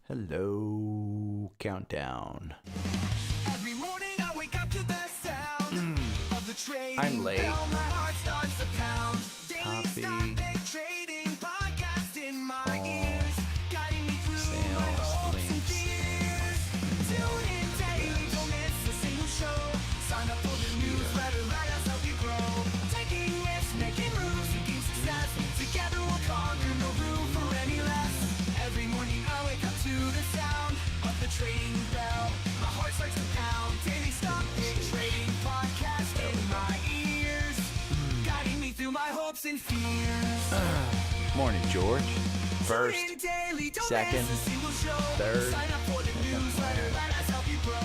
Hello, countdown. Every morning I wake up to the sound of the trading I'm late. bell. My heart starts to pound. Daily Copy. stock pick trading podcast in my Call. ears, guiding me through my Sales hopes and links. fears. Tune in daily, don't miss a single show. Sign up for the newsletter, let us help you grow. Taking risks, making moves, seeking success. Together we'll conquer, no room for any less. Every morning I wake up to the sound of the trading bell. My heart starts to pound. Daily stock pick trading podcast in my ears, guiding me through my hopes and fears. Morning, George. First, Tune in daily, don't second, miss a single show. third. Sign up for the newsletter, let us help you grow.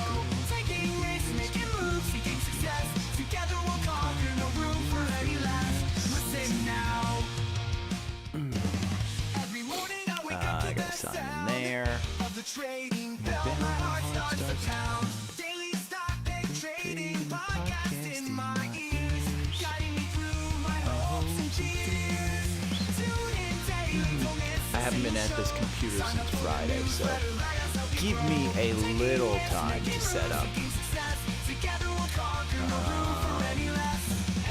Taking risks, making moves, seeking success. Together we'll conquer, no room for any less. Listen now. Every morning I wake up I to got the something sound there. of the trading bell. My heart starts to pound. Daily stock pick trading podcast in my ears, guiding me through my hopes and fears. Tune in daily, don't miss I haven't been at this computer since Friday, so give me a little time to set up. Together we'll conquer, no room for any less.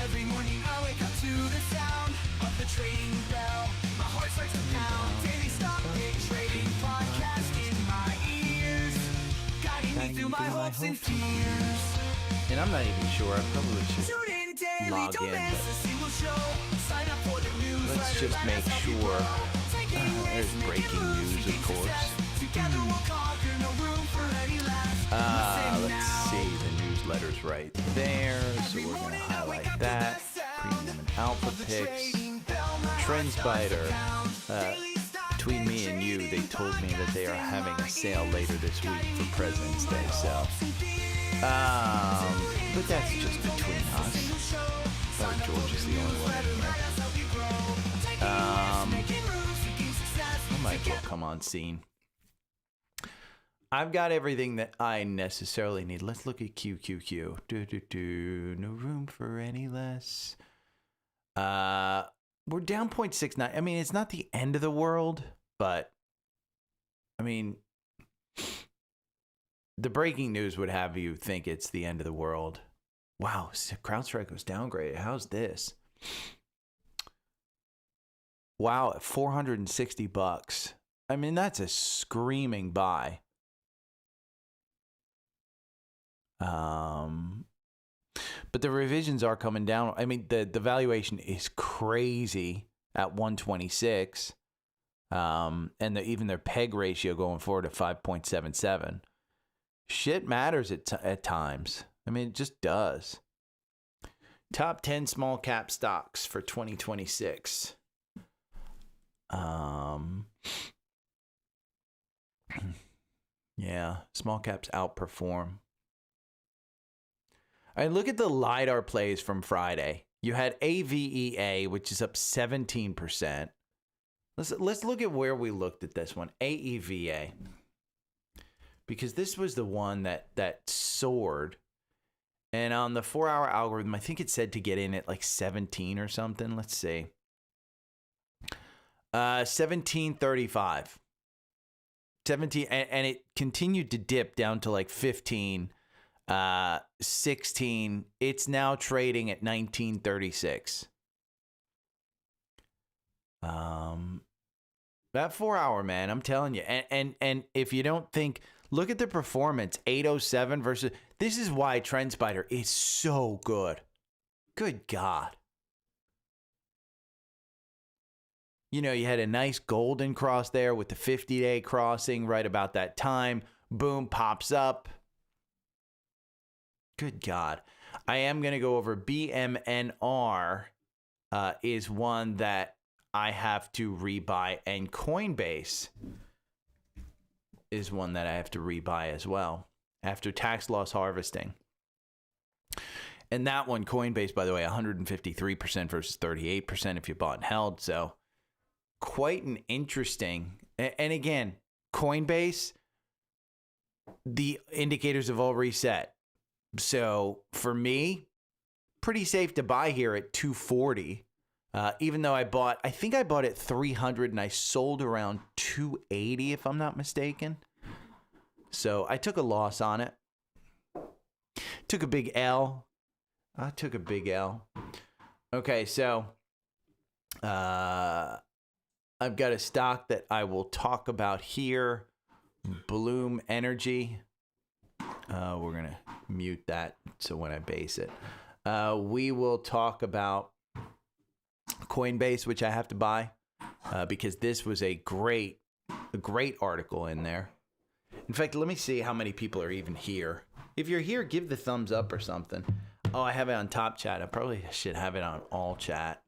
Every morning I wake up to the sound of the trading bell. My heart starts to pound. Daily stock pick trading podcast in my ears, guiding me through my hopes and fears. And I'm not even sure. I probably should. Tune in daily, Log don't in, miss a single show. Sign up for the newsletter. Let's just let make us help you sure. grow. Taking There's risks, making breaking moves, news, of seeking course. success. Together we'll conquer, no room for any less. Listen Let's now. see. The newsletter's right there, so we're going to highlight that. Premium and alpha picks. Trendspider. Between me and you, they told me that they are having a sale later this week for President's Day, so. But that's just between us. Oh, George is the only one in here. I might as well come on scene. I've got everything that I necessarily need. Let's look at QQQ. No room for any less. We're down 0.69. I mean, it's not the end of the world, but I mean, the breaking news would have you think it's the end of the world. Wow, CrowdStrike was downgraded. How's this? Wow, at $460. I mean, that's a screaming buy. But the revisions are coming down. I mean, the valuation is crazy at 126. And even their PEG ratio going forward at 5.77. Shit matters at times. I mean, it just does. Top 10 small cap stocks for 2026. Yeah, small caps outperform. All right, look at the LiDAR plays from Friday. You had AVEA, which is up 17%. Let's look at where we looked at this one, AEVA. Because this was the one that soared. And on the 4-hour algorithm, I think it said to get in at like 17 or something. Let's see. 1735. 17, and it continued to dip down to like 15. 16. It's now trading at 1936. That 4-hour, man, I'm telling you. And if you don't think, look at the performance, 807 versus, this is why Trendspider is so good. Good God. You know, you had a nice golden cross there with the 50-day crossing right about that time. Boom, pops up. Good God. I am going to go over BMNR is one that I have to rebuy, and Coinbase is one that I have to rebuy as well after tax loss harvesting. And that one, Coinbase, by the way, 153% versus 38% if you bought and held. So quite an interesting. And again, Coinbase, the indicators have all reset. So for me, pretty safe to buy here at 240. Even though I think I bought at 300 and I sold around 280, if I'm not mistaken. So I took a loss on it. Took a big L. I took a big L. Okay, so I've got a stock that I will talk about here. Bloom Energy. We're going to mute that so when I base it. We will talk about Coinbase, which I have to buy because this was a great article in there. In fact, let me see how many people are even here. If you're here, give the thumbs up or something. Oh, I have it on top chat. I probably should have it on all chat.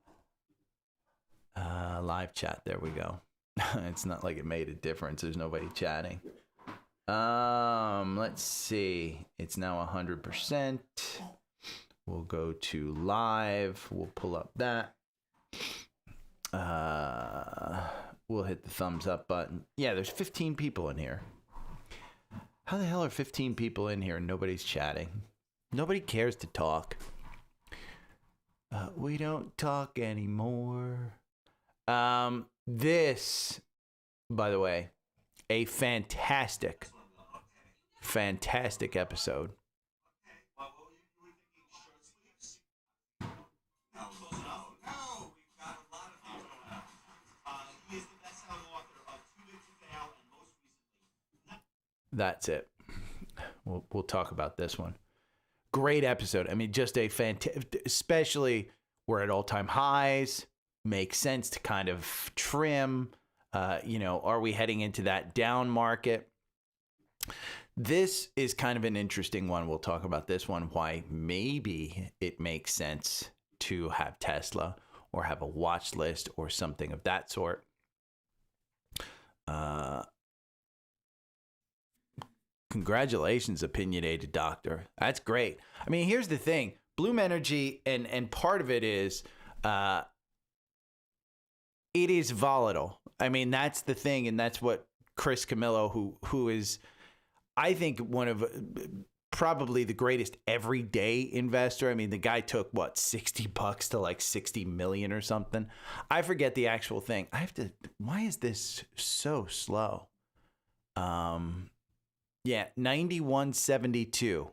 Live chat. There we go. It's not like it made a difference. There's nobody chatting. Let's see. It's now 100%. We'll go to live. We'll pull up that. We'll hit the thumbs up button. Yeah, there's 15 people in here. How the hell are 15 people in here and nobody's chatting? Nobody cares to talk. We don't talk anymore. This, by the way, a fantastic episode. That's it. We'll talk about this one. Great episode. I mean, just a fantastic, especially we're at all-time highs. Makes sense to kind of trim. Are we heading into that down market? This is kind of an interesting one. We'll talk about this one, why maybe it makes sense to have Tesla or have a watch list or something of that sort. Congratulations, opinionated doctor. That's great. I mean, here's the thing. Bloom Energy, and part of it is it is volatile. I mean, that's the thing, and that's what Chris Camillo, who is, I think, one of probably the greatest everyday investor. I mean, the guy took, what, $60 to like 60 million or something. I forget the actual thing. Why is this so slow? Yeah, 91.72.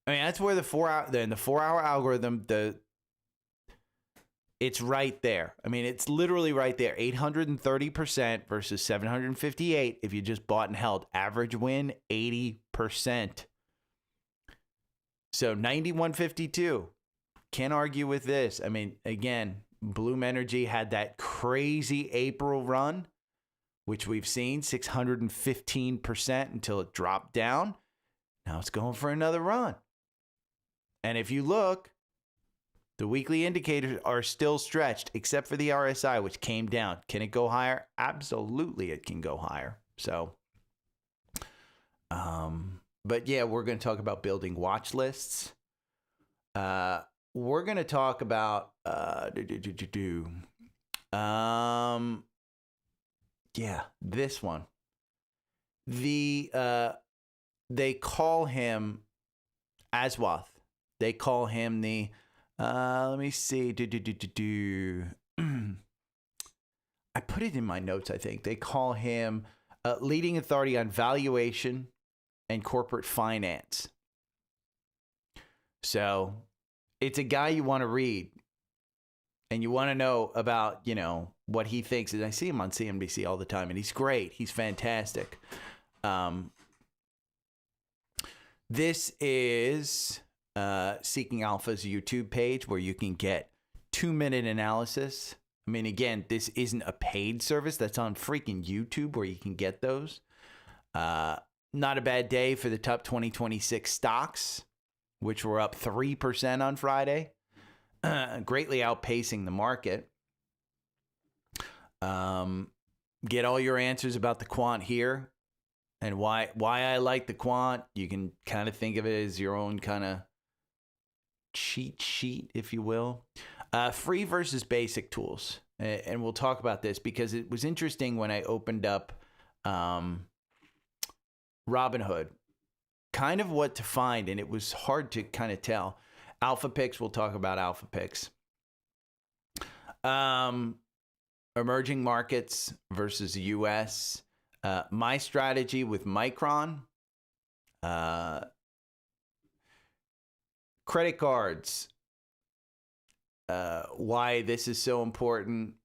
I mean, that's where the 4-hour algorithm, it's right there. I mean, it's literally right there. 830% versus 758 if you just bought and held. Average win, 80%. So 91.52. Can't argue with this. I mean, again, Bloom Energy had that crazy April run, which we've seen, 615% until it dropped down. Now it's going for another run. And if you look, the weekly indicators are still stretched, except for the RSI, which came down. Can it go higher? Absolutely, it can go higher. So, but yeah, we're going to talk about building watch lists. We're going to talk about, this one. They call him Aswath. They call him the, let me see. I put it in my notes, I think. They call him leading authority on valuation and corporate finance. So it's a guy you want to read and you want to know about, what he thinks. And I see him on CNBC all the time, and he's great. He's fantastic. This is Seeking Alpha's YouTube page where you can get 2-minute analysis. I mean, again, this isn't a paid service. That's on freaking YouTube where you can get those. Not a bad day for the top 2026 stocks, which were up 3% on Friday, greatly outpacing the market. Get all your answers about the quant here and why I like the quant. You can kind of think of it as your own kind of cheat sheet, if you will. Free versus basic tools. And we'll talk about this because it was interesting when I opened up Robinhood, kind of what to find, and it was hard to kind of tell. Alpha Picks, we'll talk about Alpha Picks. Emerging markets versus U.S. My strategy with Micron. Credit cards. Why this is so important.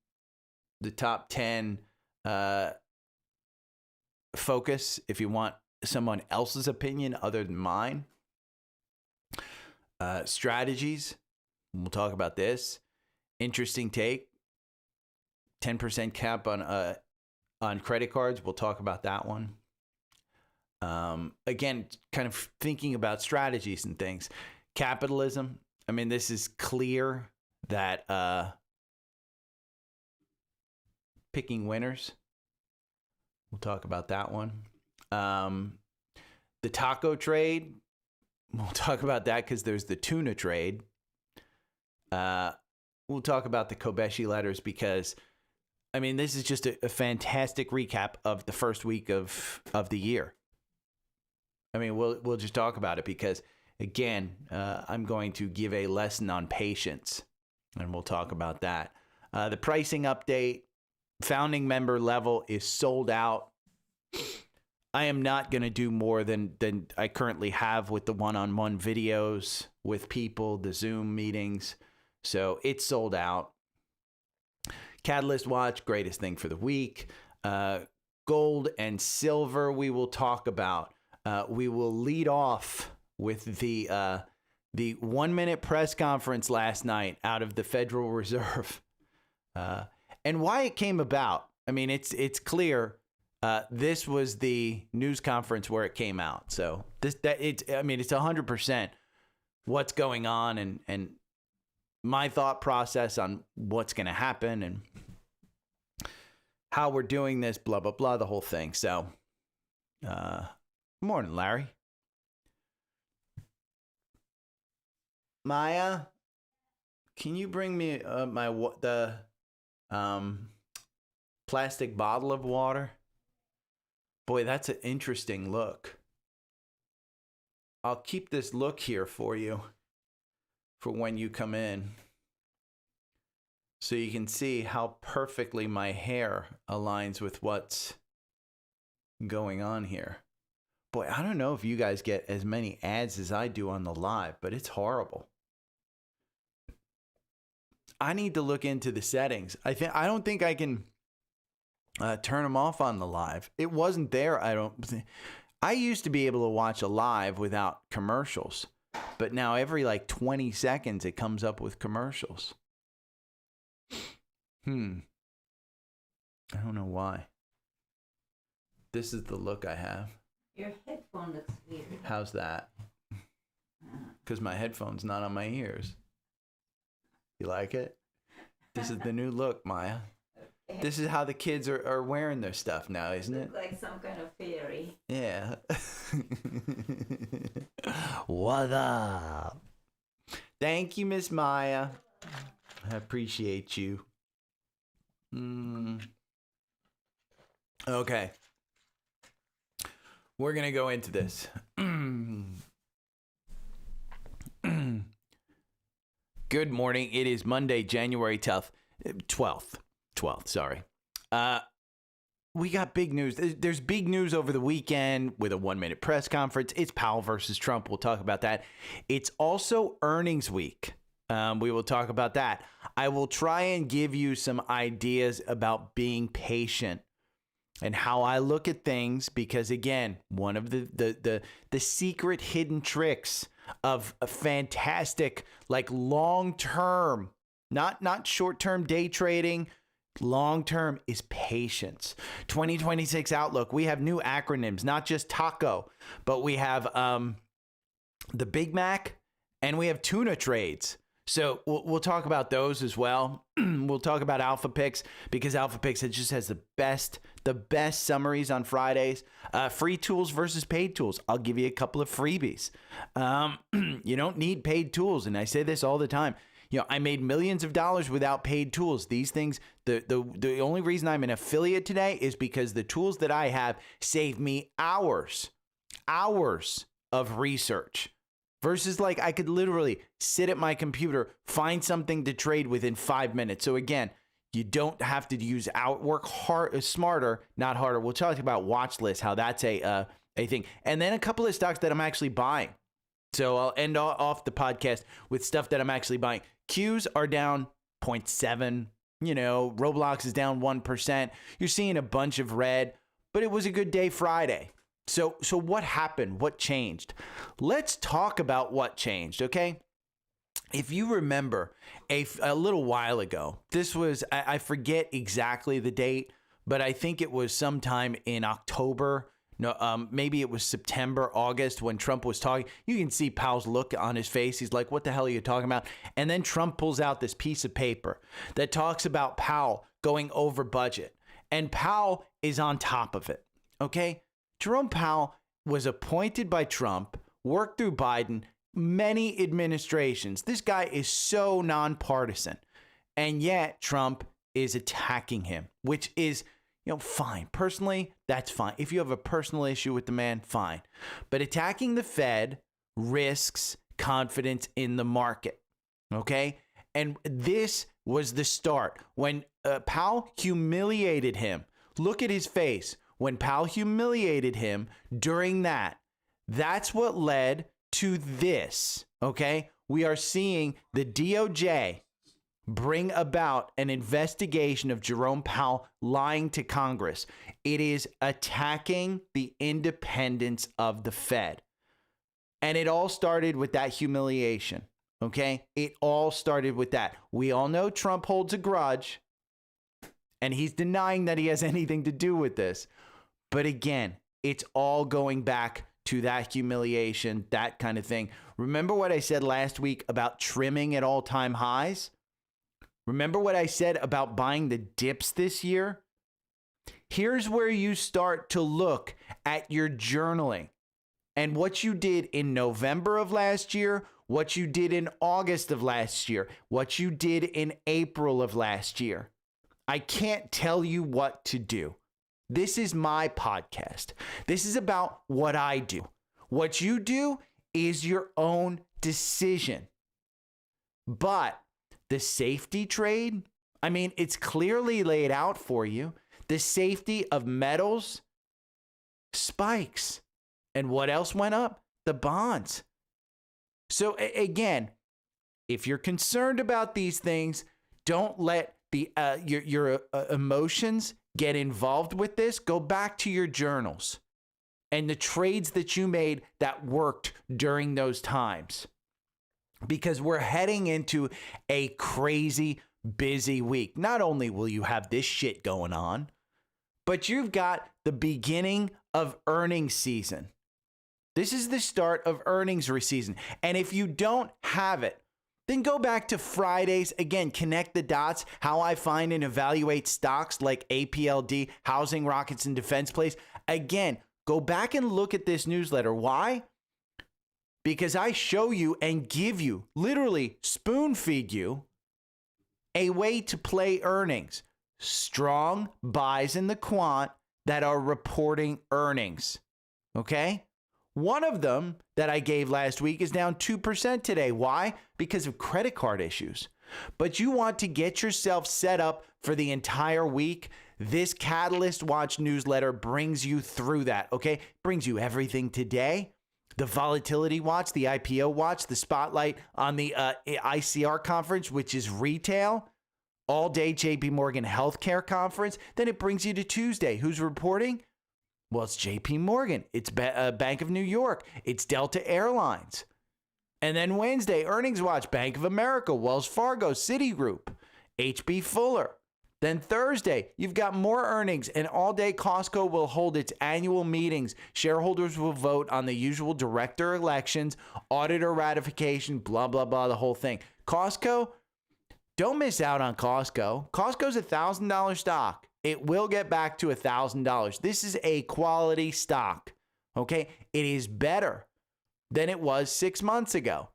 The top 10 focus if you want someone else's opinion other than mine. Strategies. We'll talk about this. Interesting take. 10% cap on credit cards. We'll talk about that one. Again, kind of thinking about strategies and things. Capitalism. I mean, this is clear that picking winners. We'll talk about that one. The taco trade. We'll talk about that because there's the tuna trade. We'll talk about the Kobeshi letters because, I mean, this is just a fantastic recap of the first week of the year. I mean, we'll just talk about it because, again, I'm going to give a lesson on patience, and we'll talk about that. The pricing update, founding member level is sold out. I am not going to do more than I currently have with the one-on-one videos with people, the Zoom meetings. So it's sold out. Catalyst Watch, greatest thing for the week. Gold and silver we will talk about. We will lead off with the 1-minute press conference last night out of the Federal Reserve. And why it came about. I mean, it's clear. This was the news conference where it came out. So it's 100% what's going on and my thought process on what's going to happen and how we're doing this, blah, blah, blah, the whole thing. So, morning, Larry. Maya, can you bring me the plastic bottle of water? Boy, that's an interesting look. I'll keep this look here for you for when you come in so you can see how perfectly my hair aligns with what's going on here. Boy, I don't know if you guys get as many ads as I do on the live, but it's horrible. I need to look into the settings. I don't think I can turn them off on the live. It wasn't there. I used to be able to watch a live without commercials, but now every like 20 seconds it comes up with commercials. I don't know why. This is the look I have. Your headphone looks weird. How's that? Because my headphone's not on my ears. You like it? This is the new look, Maya. Okay. This is how the kids are wearing their stuff now, isn't it? Like some kind of fairy. Yeah. What up? Thank you, Miss Maya. I appreciate you. Okay. We're going to go into this. Good morning. It is Monday, January 12th. Sorry. We got big news. There's big news over the weekend with a 1-minute press conference. It's Powell versus Trump. We'll talk about that. It's also earnings week. We will talk about that. I will try and give you some ideas about being patient and how I look at things, because again, one of the secret hidden tricks of a fantastic, like long-term, not short-term day trading, long-term is patience. 2026 outlook. We have new acronyms, not just taco, but we have the Big Mac and we have tuna trades. So we'll talk about those as well. We'll talk about Alpha Picks because Alpha Picks just has the best summaries on Fridays. Free tools versus paid tools. I'll give you a couple of freebies. You don't need paid tools, and I say this all the time. You know, I made millions of dollars without paid tools. These things, the only reason I'm an affiliate today is because the tools that I have save me hours of research. versus like I could literally sit at my computer, find something to trade within 5 minutes. So again, you don't have to work hard, smarter, not harder. We'll talk about watch lists, how that's a thing. And then a couple of stocks that I'm actually buying. So I'll end off the podcast with stuff that I'm actually buying. Qs are down 0.7. Roblox is down 1%. You're seeing a bunch of red, but it was a good day Friday. So what happened? What changed? Let's talk about what changed, okay? If you remember a little while ago, this was, I forget exactly the date, but I think it was sometime in October. No, maybe it was September, August when Trump was talking. You can see Powell's look on his face. He's like, what the hell are you talking about? And then Trump pulls out this piece of paper that talks about Powell going over budget. And Powell is on top of it, okay? Jerome Powell was appointed by Trump, worked through Biden, many administrations. This guy is so nonpartisan. And yet Trump is attacking him, which is, fine. Personally, that's fine. If you have a personal issue with the man, fine. But attacking the Fed risks confidence in the market, okay? And this was the start. When Powell humiliated him, look at his face. When Powell humiliated him during that's what led to this, okay? We are seeing the DOJ bring about an investigation of Jerome Powell lying to Congress. It is attacking the independence of the Fed. And it all started with that humiliation, okay? It all started with that. We all know Trump holds a grudge, and he's denying that he has anything to do with this. But again, it's all going back to that humiliation, that kind of thing. Remember what I said last week about trimming at all-time highs? Remember what I said about buying the dips this year? Here's where you start to look at your journaling and what you did in November of last year, what you did in August of last year, what you did in April of last year. I can't tell you what to do. This is my podcast. This is about what I do. What you do is your own decision. But the safety trade, it's clearly laid out for you. The safety of metals spikes. And what else went up? The bonds. So again, if you're concerned about these things, don't let your emotions get involved with this. Go back to your journals and the trades that you made that worked during those times. Because we're heading into a crazy busy week. Not only will you have this shit going on, but you've got the beginning of earnings season. This is the start of earnings season. And if you don't have it, then go back to Fridays. Again, connect the dots, how I find and evaluate stocks like APLD, housing, rockets, and defense plays. Again, go back and look at this newsletter. Why? Because I show you and give you, literally spoon feed you, a way to play earnings. Strong buys in the quant that are reporting earnings. Okay? One of them that I gave last week is down 2% today. Why? Because of credit card issues. But you want to get yourself set up for the entire week. This Catalyst Watch newsletter brings you through that, okay? Brings you everything today. The volatility watch, the IPO watch, the spotlight on the ICR conference, which is retail. All day JP Morgan healthcare conference. Then it brings you to Tuesday. Who's reporting? Well, it's JP Morgan. It's Bank of New York. It's Delta Airlines. And then Wednesday, earnings watch, Bank of America, Wells Fargo, Citigroup, HB Fuller. Then Thursday, you've got more earnings, and all day Costco will hold its annual meetings. Shareholders will vote on the usual director elections, auditor ratification, blah, blah, blah, the whole thing. Costco, don't miss out on Costco. Costco's a $1,000 stock. It will get back to $1,000. This is a quality stock, okay? It is better than it was 6 months ago.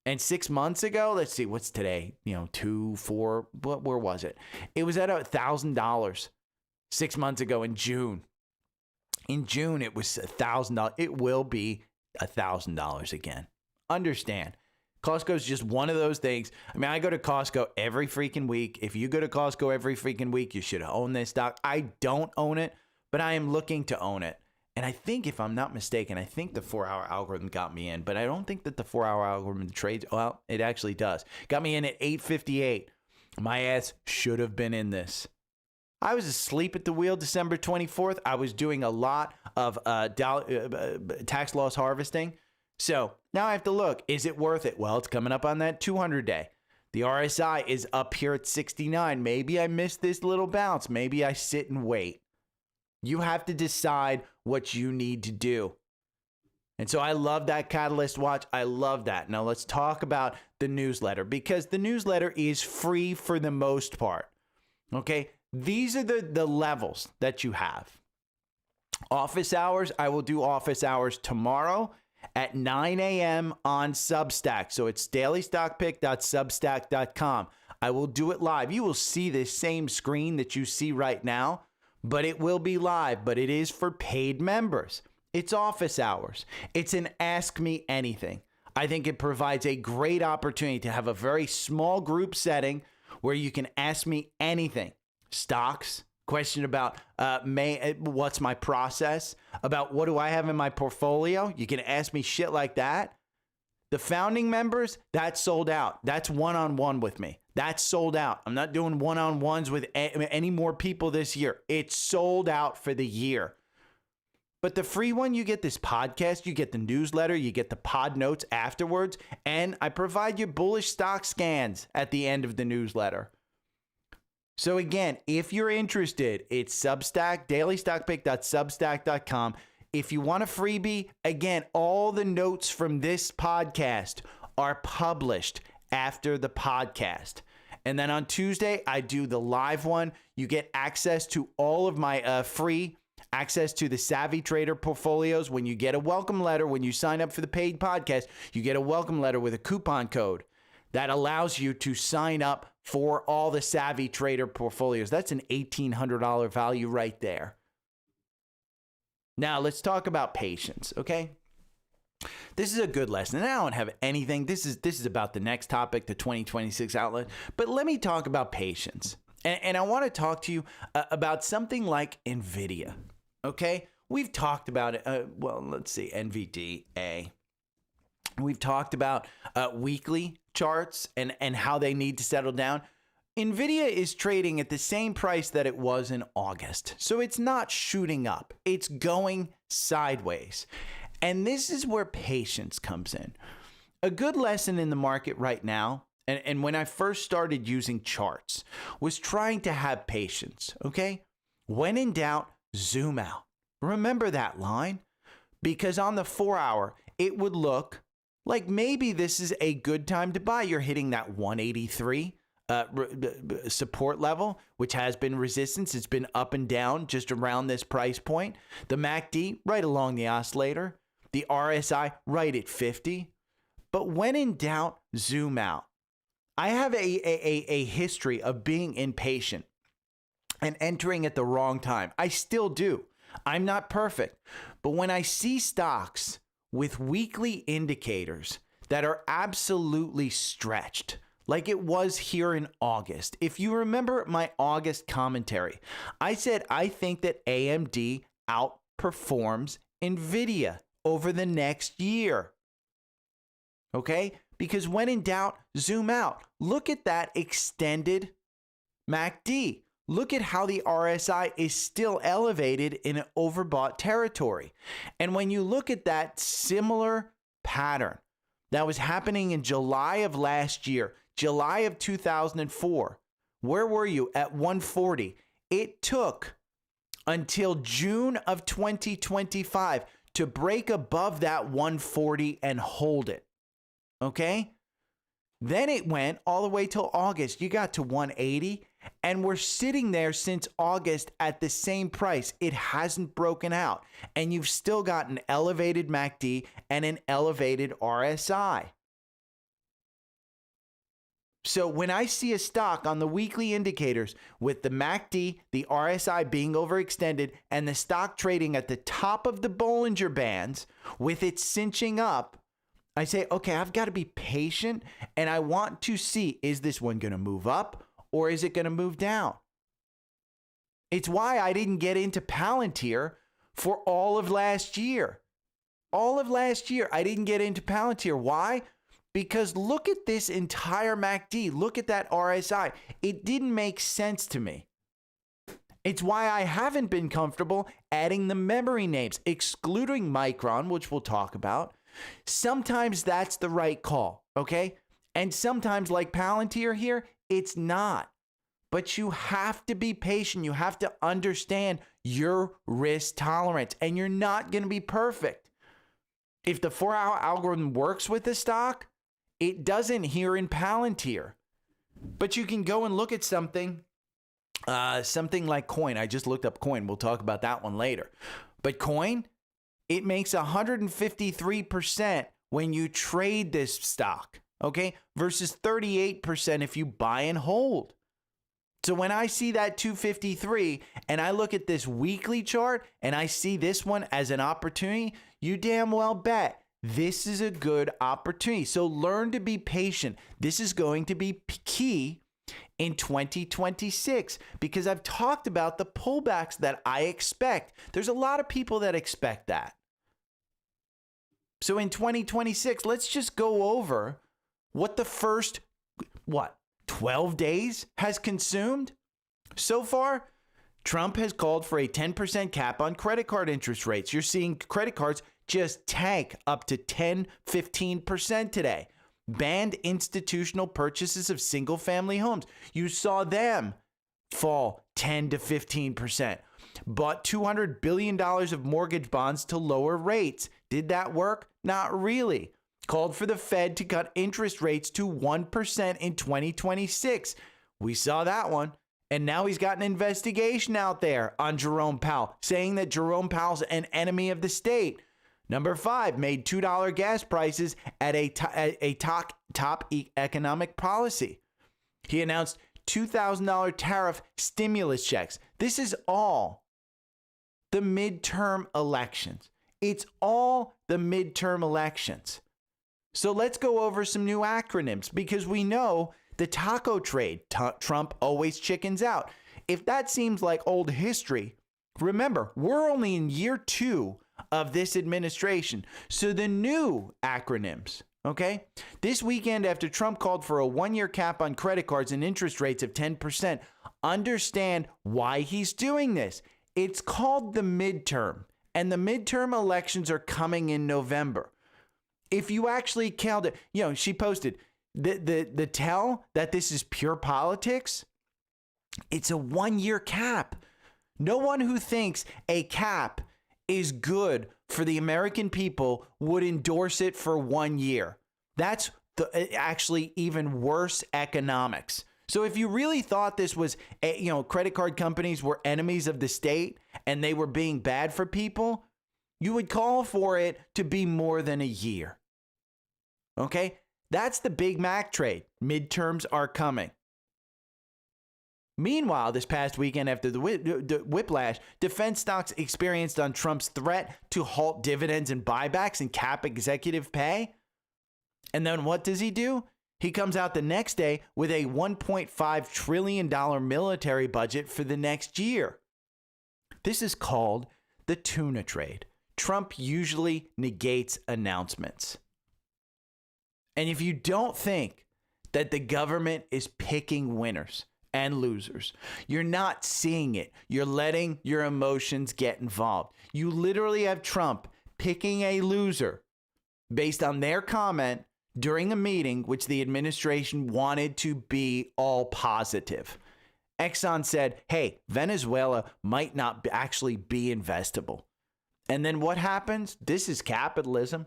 And 6 months ago, let's see, what's today? 2, 4, where was it? It was at $1,000 6 months ago in June. In June, it was $1,000. It will be $1,000 again. understand. Costco's just one of those things. I mean, I go to Costco every freaking week. If you go to Costco every freaking week, you should own this stock. I don't own it, but I am looking to own it. And I think, if I'm not mistaken, I think the 4-hour algorithm got me in, but I don't think that the 4-hour algorithm trades. Well, it actually does. Got me in at 8:58. My ass should have been in this. I was asleep at the wheel December 24th. I was doing a lot of tax loss harvesting. So now I have to look. Is it worth it? Well, it's coming up on that 200-day. The RSI is up here at 69. Maybe I missed this little bounce. Maybe I sit and wait. You have to decide what you need to do. And so I love that Catalyst watch. I love that. Now let's talk about the newsletter, because the newsletter is free for the most part. Okay? These are the levels that you have. Office hours, I will do office hours tomorrow at 9 a.m. on Substack. So it's dailystockpick.substack.com. I will do it live. You will see this same screen that you see right now, but it will be live. But it is for paid members. It's office hours. It's an Ask Me Anything. I think it provides a great opportunity to have a very small group setting where you can ask me anything. Stocks, question about what's my process, about what do I have in my portfolio. You can ask me shit like that. The founding members, that's sold out. That's one-on-one with me. That's sold out. I'm not doing one-on-ones with any more people this year. It's sold out for the year. But the free one, you get this podcast, you get the newsletter, you get the pod notes afterwards, and I provide you bullish stock scans at the end of the newsletter. So again, if you're interested, it's Substack, dailystockpick.substack.com. If you want a freebie, again, all the notes from this podcast are published after the podcast. And then on Tuesday, I do the live one. You get access to all of my free access to the Savvy Trader portfolios. When you get a welcome letter, when you sign up for the paid podcast, you get a welcome letter with a coupon code that allows you to sign up for all the Savvy Trader portfolios. That's an $1,800 value right there. Now, let's talk about patience, okay? This is a good lesson, and I don't have anything. This is about the next topic, the 2026 outlook. But let me talk about patience. And I want to talk to you about something like NVIDIA, okay? We've talked about it. Let's see, NVDA. We've talked about weekly charts and how they need to settle down. NVIDIA is trading at the same price that it was in August. So it's not shooting up. It's going sideways. And this is where patience comes in. A good lesson in the market right now, and when I first started using charts, was trying to have patience, okay? When in doubt, zoom out. Remember that line? Because on the 4-hour, it would look like maybe this is a good time to buy. You're hitting that 183 support level, which has been resistance. It's been up and down just around this price point. The MACD right along the oscillator. The RSI right at 50. But when in doubt, zoom out. I have a history of being impatient and entering at the wrong time. I still do. I'm not perfect. But when I see stocks with weekly indicators that are absolutely stretched, like it was here in August. If you remember my August commentary, I said I think that AMD outperforms NVIDIA over the next year. Okay? Because when in doubt, zoom out. Look at that extended MACD. Look at how the RSI is still elevated in an overbought territory. And when you look at that similar pattern that was happening in July of last year, July of 2004, where were you at 140? It took until June of 2025 to break above that 140 and hold it. Okay? Then it went all the way till August. You got to 180, and we're sitting there since August at the same price. It hasn't broken out, and you've still got an elevated MACD and an elevated RSI. So when I see a stock on the weekly indicators with the MACD, the RSI being overextended, and the stock trading at the top of the Bollinger Bands with it cinching up, I say, okay, I've got to be patient, and I want to see, is this one going to move up or is it going to move down? It's why I didn't get into Palantir for all of last year. All of last year, I didn't get into Palantir. Why? Because look at this entire MACD. Look at that RSI. It didn't make sense to me. It's why I haven't been comfortable adding the memory names, excluding Micron, which we'll talk about. Sometimes that's the right call, okay? And sometimes, like Palantir here, it's not. But you have to be patient. You have to understand your risk tolerance, and you're not going to be perfect. If the 4-hour algorithm works with the stock, it doesn't here in Palantir. But you can go and look at something like Coin. I just looked up Coin. We'll talk about that one later. But Coin, it makes 153% when you trade this stock, okay? Versus 38% if you buy and hold. So when I see that 253 and I look at this weekly chart and I see this one as an opportunity, you damn well bet this is a good opportunity. So learn to be patient. This is going to be key in 2026 because I've talked about the pullbacks that I expect. There's a lot of people that expect that. So in 2026, let's just go over what the first, 12 days has consumed? So far, Trump has called for a 10% cap on credit card interest rates. You're seeing credit cards just tank up to 10, 15% today. Banned institutional purchases of single-family homes. You saw them fall 10 to 15%. Bought $200 billion of mortgage bonds to lower rates. Did that work? Not really. Called for the Fed to cut interest rates to 1% in 2026. We saw that one. And now he's got an investigation out there on Jerome Powell, saying that Jerome Powell's an enemy of the state. Number 5, made $2 gas prices at a top economic policy. He announced $2,000 tariff stimulus checks. This is all the midterm elections. It's all the midterm elections. So let's go over some new acronyms because we know the taco trade, Trump always chickens out. If that seems like old history, remember, we're only in year 2 of this administration. So the new acronyms, okay? This weekend after Trump called for a 1-year cap on credit cards and interest rates of 10%, understand why he's doing this. It's called the midterm, and the midterm elections are coming in November. If you actually count it, she posted the tell that this is pure politics. It's a 1-year cap. No one who thinks a cap is good for the American people would endorse it for 1 year. That's actually even worse economics. So if you really thought this was, credit card companies were enemies of the state and they were being bad for people, you would call for it to be more than a year. Okay? That's the Big Mac trade. Midterms are coming. Meanwhile, this past weekend after the whiplash, defense stocks experienced on Trump's threat to halt dividends and buybacks and cap executive pay. And then what does he do? He comes out the next day with a $1.5 trillion military budget for the next year. This is called the tuna trade. Trump usually negates announcements. And if you don't think that the government is picking winners and losers, you're not seeing it. You're letting your emotions get involved. You literally have Trump picking a loser based on their comment during a meeting which the administration wanted to be all positive. Exxon said, hey, Venezuela might not actually be investable. And then what happens? This is capitalism.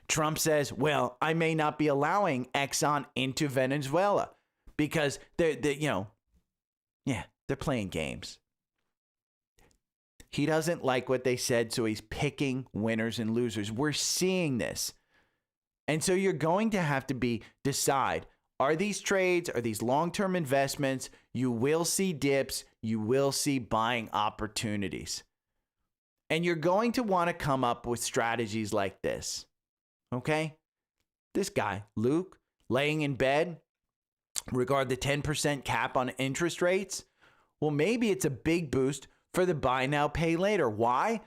Trump says, well, I may not be allowing Exxon into Venezuela because they're playing games. He doesn't like what they said, so he's picking winners and losers. We're seeing this. And so you're going to have to decide, are these trades, are these long-term investments? You will see dips. You will see buying opportunities. And you're going to want to come up with strategies like this. Okay? This guy, Luke, laying in bed, regard the 10% cap on interest rates. Well, maybe it's a big boost for the buy now, pay later. Why?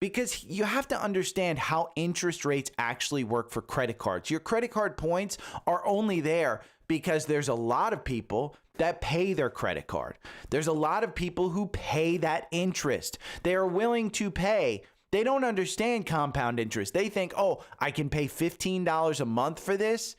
Because you have to understand how interest rates actually work for credit cards. Your credit card points are only there because there's a lot of people that pay their credit card. There's a lot of people who pay that interest. They are willing to pay. They don't understand compound interest. They think, oh, I can pay $15 a month for this.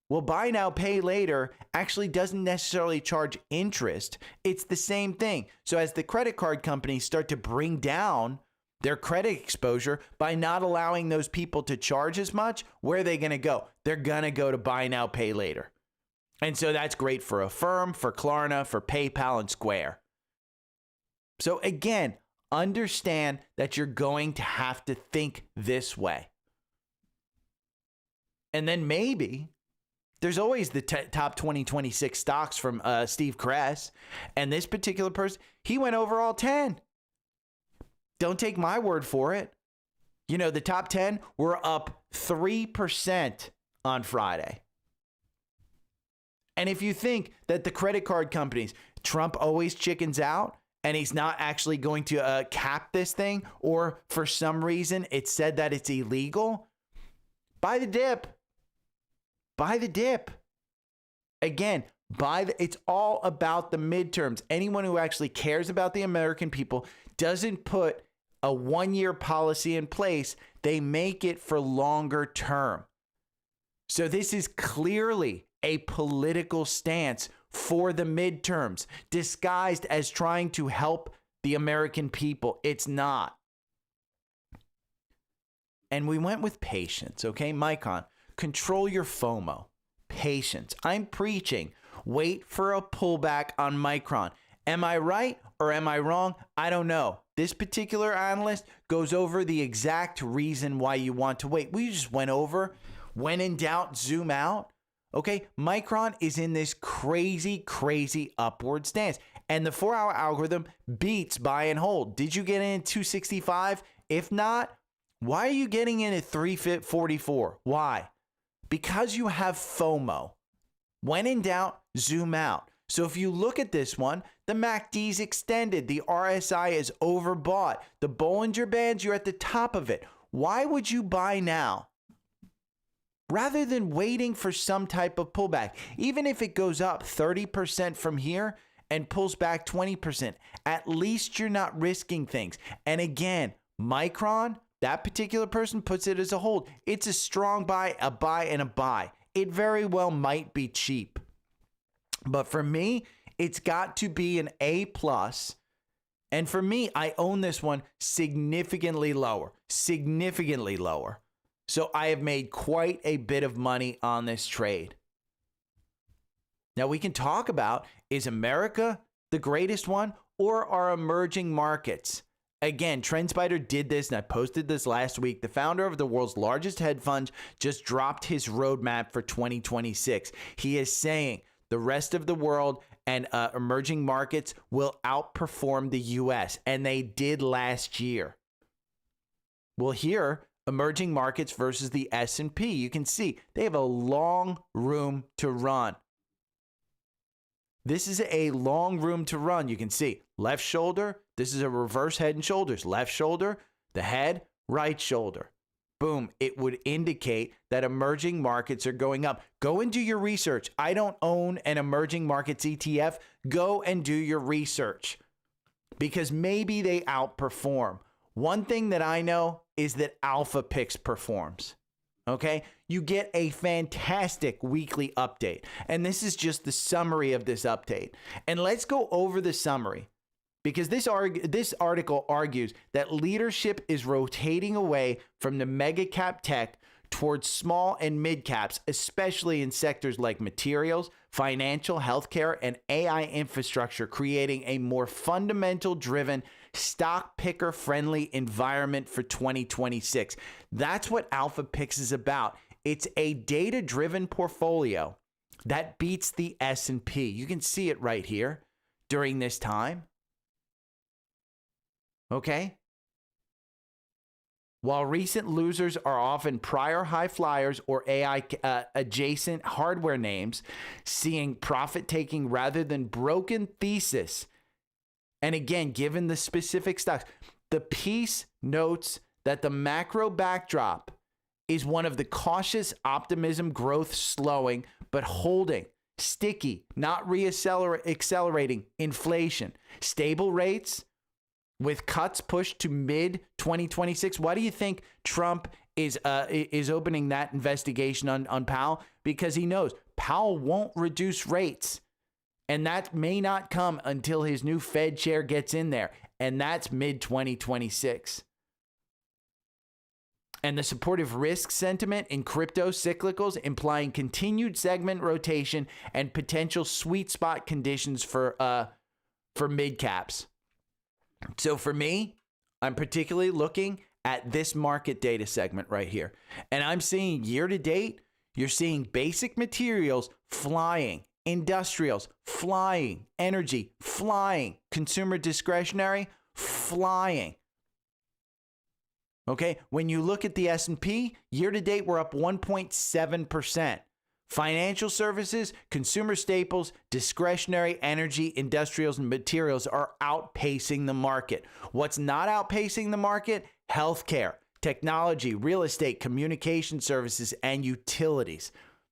Well, buy now, pay later actually doesn't necessarily charge interest. It's the same thing. So as the credit card companies start to bring down their credit exposure by not allowing those people to charge as much, where are they going to go? They're going to go to buy now, pay later. And so that's great for Affirm, for Klarna, for PayPal, and Square. So again, understand that you're going to have to think this way. And then maybe there's always the top 2026 stocks from Steve Kress. And this particular person, he went over all 10. Don't take my word for it. You know, the top 10 were up 3% on Friday. And if you think that the credit card companies, Trump always chickens out and he's not actually going to cap this thing, or for some reason it said that it's illegal, buy the dip. Buy the dip. Again, it's all about the midterms. Anyone who actually cares about the American people doesn't put a one-year policy in place. They make it for longer term. So this is clearly a political stance for the midterms, disguised as trying to help the American people. It's not. And we went with patience, okay? Micron, control your FOMO. Patience. I'm preaching. Wait for a pullback on Micron. Am I right or am I wrong? I don't know. This particular analyst goes over the exact reason why you want to wait. We just went over, when in doubt, zoom out. Okay, Micron is in this crazy upward stance. And the 4-hour algorithm beats buy and hold. Did you get in at 265? If not, why are you getting in at 344? Why? Because you have FOMO. When in doubt, zoom out. So if you look at this one, the MACD's extended. The RSI is overbought. The Bollinger Bands, you're at the top of it. Why would you buy now? Rather than waiting for some type of pullback, even if it goes up 30% from here and pulls back 20%, at least you're not risking things. And again, Micron, that particular person puts it as a hold. It's a strong buy, and a buy. It very well might be cheap. But for me, it's got to be an A+. And for me, I own this one significantly lower. Significantly lower. So I have made quite a bit of money on this trade. Now we can talk about, is America the greatest one or are emerging markets? Again, Trendspider did this, and I posted this last week. The founder of the world's largest hedge fund just dropped his roadmap for 2026. He is saying the rest of the world and emerging markets will outperform the U.S., and they did last year. Well, here, emerging markets versus the S&P, you can see they have a long room to run. This is a long room to run. You can see left shoulder. This is a reverse head and shoulders. Left shoulder, the head, right shoulder. Boom. It would indicate that emerging markets are going up. Go and do your research. I don't own an emerging markets ETF. Go and do your research because maybe they outperform. One thing that I know is that Alpha Picks performs. Okay, you get a fantastic weekly update. And this is just the summary of this update. And let's go over the summary because this article argues that leadership is rotating away from the mega cap tech towards small and mid caps, especially in sectors like materials, financial, healthcare, and AI infrastructure, creating a more fundamental driven stock picker friendly environment for 2026. That's what Alpha Picks is about. It's a data driven portfolio that beats the S&P. You can see it right here during this time. Okay. While recent losers are often prior high flyers or AI adjacent hardware names, seeing profit taking rather than broken thesis. And again, given the specific stocks, the piece notes that the macro backdrop is one of the cautious optimism growth slowing, but holding, sticky, not accelerating inflation, stable rates, with cuts pushed to mid-2026. Why do you think Trump is opening that investigation on Powell? Because he knows Powell won't reduce rates. And that may not come until his new Fed chair gets in there. And that's mid-2026. And the supportive risk sentiment in crypto cyclicals implying continued segment rotation and potential sweet spot conditions for mid caps. So for me, I'm particularly looking at this market data segment right here. And I'm seeing year to date, you're seeing basic materials flying, industrials flying, energy flying, consumer discretionary flying. Okay, when you look at the S&P, year to date, we're up 1.7%. Financial services, consumer staples, discretionary, energy, industrials, and materials are outpacing the market. What's not outpacing the market? Healthcare, technology, real estate, communication services, and utilities.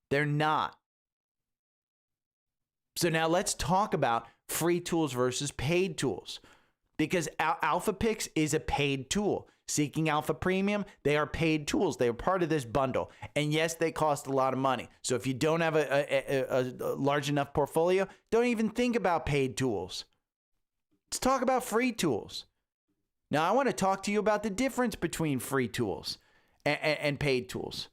They're not. So now let's talk about free tools versus paid tools. Because Alpha Picks is a paid tool. Seeking Alpha Premium, they are paid tools. They are part of this bundle. And yes, they cost a lot of money. So if you don't have a large enough portfolio, don't even think about paid tools. Let's talk about free tools. Now, I want to talk to you about the difference between free tools and paid tools.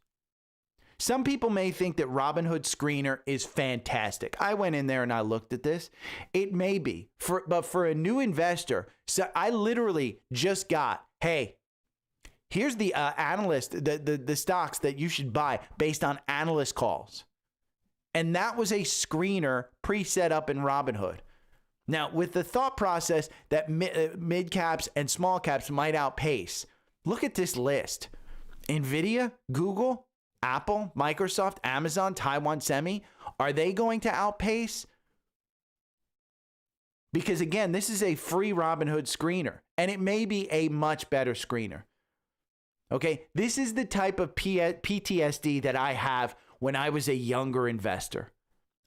Some people may think that Robinhood Screener is fantastic. I went in there and I looked at this. It may be, but for a new investor, so I literally just got, hey, here's the analyst, the stocks that you should buy based on analyst calls. And that was a screener pre-set up in Robinhood. Now, with the thought process that mid caps and small caps might outpace, look at this list. NVIDIA, Google, Apple, Microsoft, Amazon, Taiwan Semi, are they going to outpace? Because again, this is a free Robinhood screener, and it may be a much better screener. Okay, this is the type of PTSD that I have when I was a younger investor.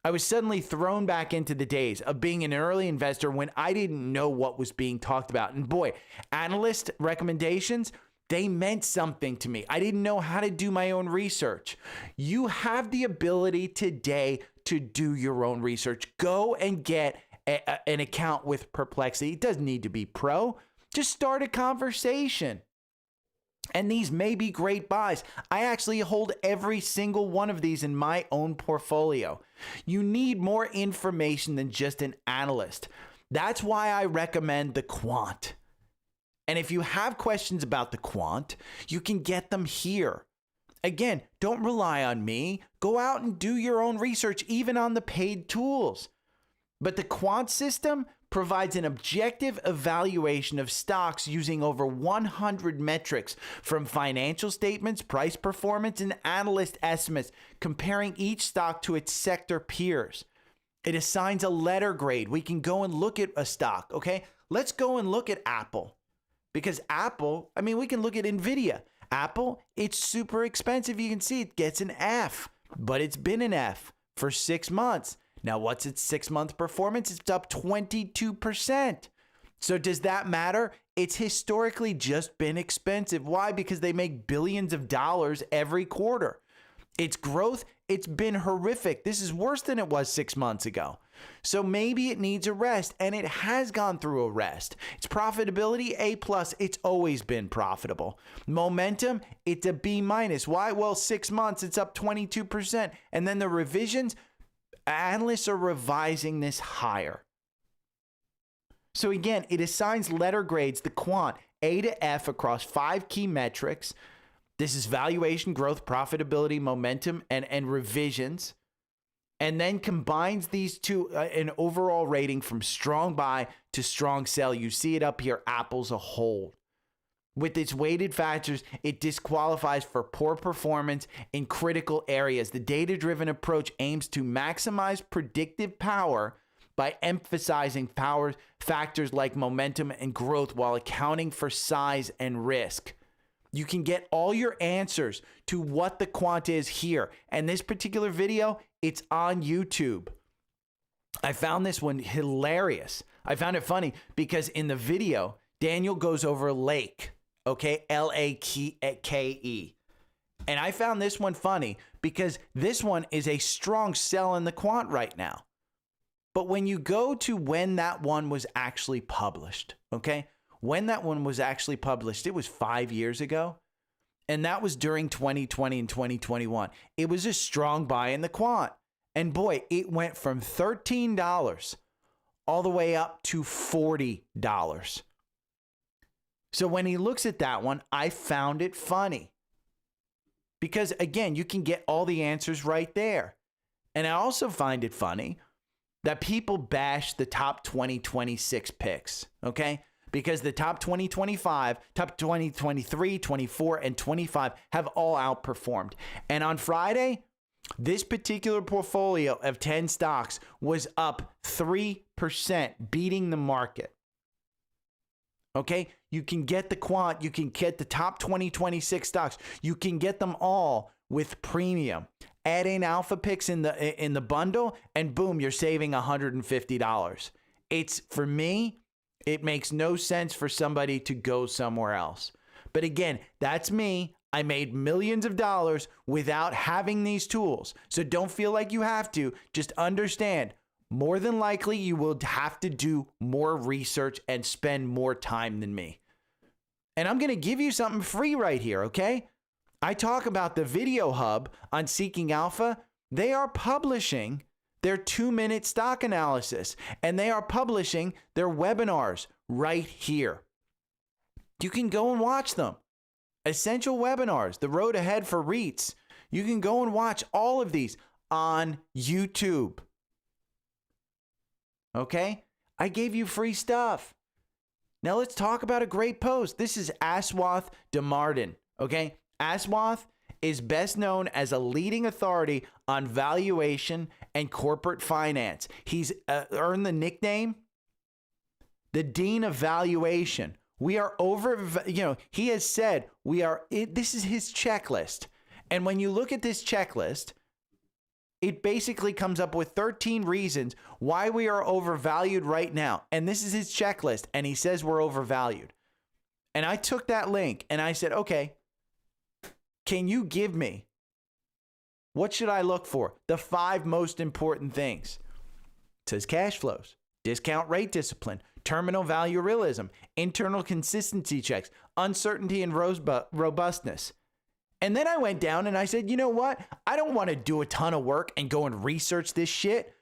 I was suddenly thrown back into the days of being an early investor when I didn't know what was being talked about. And boy, analyst recommendations, they meant something to me. I didn't know how to do my own research. You have the ability today to do your own research. Go and get an account with Perplexity. It doesn't need to be pro. Just start a conversation. And these may be great buys. I actually hold every single one of these in my own portfolio. You need more information than just an analyst. That's why I recommend the quant. And if you have questions about the quant, you can get them here. Again, don't rely on me. Go out and do your own research, even on the paid tools. But the quant system provides an objective evaluation of stocks using over 100 metrics from financial statements, price performance, and analyst estimates, comparing each stock to its sector peers. It assigns a letter grade. We can go and look at a stock, okay? Let's go and look at Apple. Because Apple, I mean, we can look at NVIDIA. Apple, it's super expensive. You can see it gets an F, but it's been an F for 6 months. Now, what's its 6-month performance? It's up 22%. So does that matter? It's historically just been expensive. Why? Because they make billions of dollars every quarter. Its growth, it's been horrific. This is worse than it was 6 months ago. So maybe it needs a rest, and it has gone through a rest. Its profitability, A+, it's always been profitable. Momentum, it's a B-. Why? Well, 6 months, it's up 22%. And then the revisions, analysts are revising this higher. So again, it assigns letter grades, the quant, A to F across 5 key metrics. This is valuation, growth, profitability, momentum, and revisions. And then combines these two, an overall rating from strong buy to strong sell. You see it up here, Apple's a hold. With its weighted factors, it disqualifies for poor performance in critical areas. The data-driven approach aims to maximize predictive power by emphasizing power factors like momentum and growth while accounting for size and risk. You can get all your answers to what the quant is here. And this particular video, it's on YouTube. I found this one hilarious. I found it funny because in the video, Daniel goes over Lake. Okay, Lake. And I found this one funny because this one is a strong sell in the quant right now. But when you go to when that one was actually published, okay, when that one was actually published, it was 5 years ago. And that was during 2020 and 2021. It was a strong buy in the quant. And boy, it went from $13 all the way up to $40. So when he looks at that one, I found it funny. Because again, you can get all the answers right there. And I also find it funny that people bash the top 2026 picks, okay? Because the top 2025, top 2023, 24, and 25 have all outperformed. And on Friday, this particular portfolio of 10 stocks was up 3%, beating the market. Okay, you can get the quant, you can get the top 2026 stocks, you can get them all with premium. Add in alpha picks in the bundle, and boom, you're saving $150. It's, for me, it makes no sense for somebody to go somewhere else. But again, that's me. I made millions of dollars without having these tools. So don't feel like you have to. Just understand, more than likely, you will have to do more research and spend more time than me. And I'm going to give you something free right here, okay? I talk about the Video Hub on Seeking Alpha. They are publishing their 2-minute stock analysis, and they are publishing their webinars right here. You can go and watch them. Essential webinars, the road ahead for REITs. You can go and watch all of these on YouTube. Okay? I gave you free stuff. Now let's talk about a great post. This is Aswath Damardan. Okay? Aswath is best known as a leading authority on valuation and corporate finance. He's earned the nickname the Dean of Valuation. We are he has said this is his checklist. And when you look at this checklist, it basically comes up with 13 reasons why we are overvalued right now. And this is his checklist. And he says we're overvalued. And I took that link and I said, okay, can you give me, what should I look for? The 5 most important things. It says cash flows, discount rate discipline, terminal value realism, internal consistency checks, uncertainty and robustness. And then I went down and I said, you know what? I don't want to do a ton of work and go and research this shit.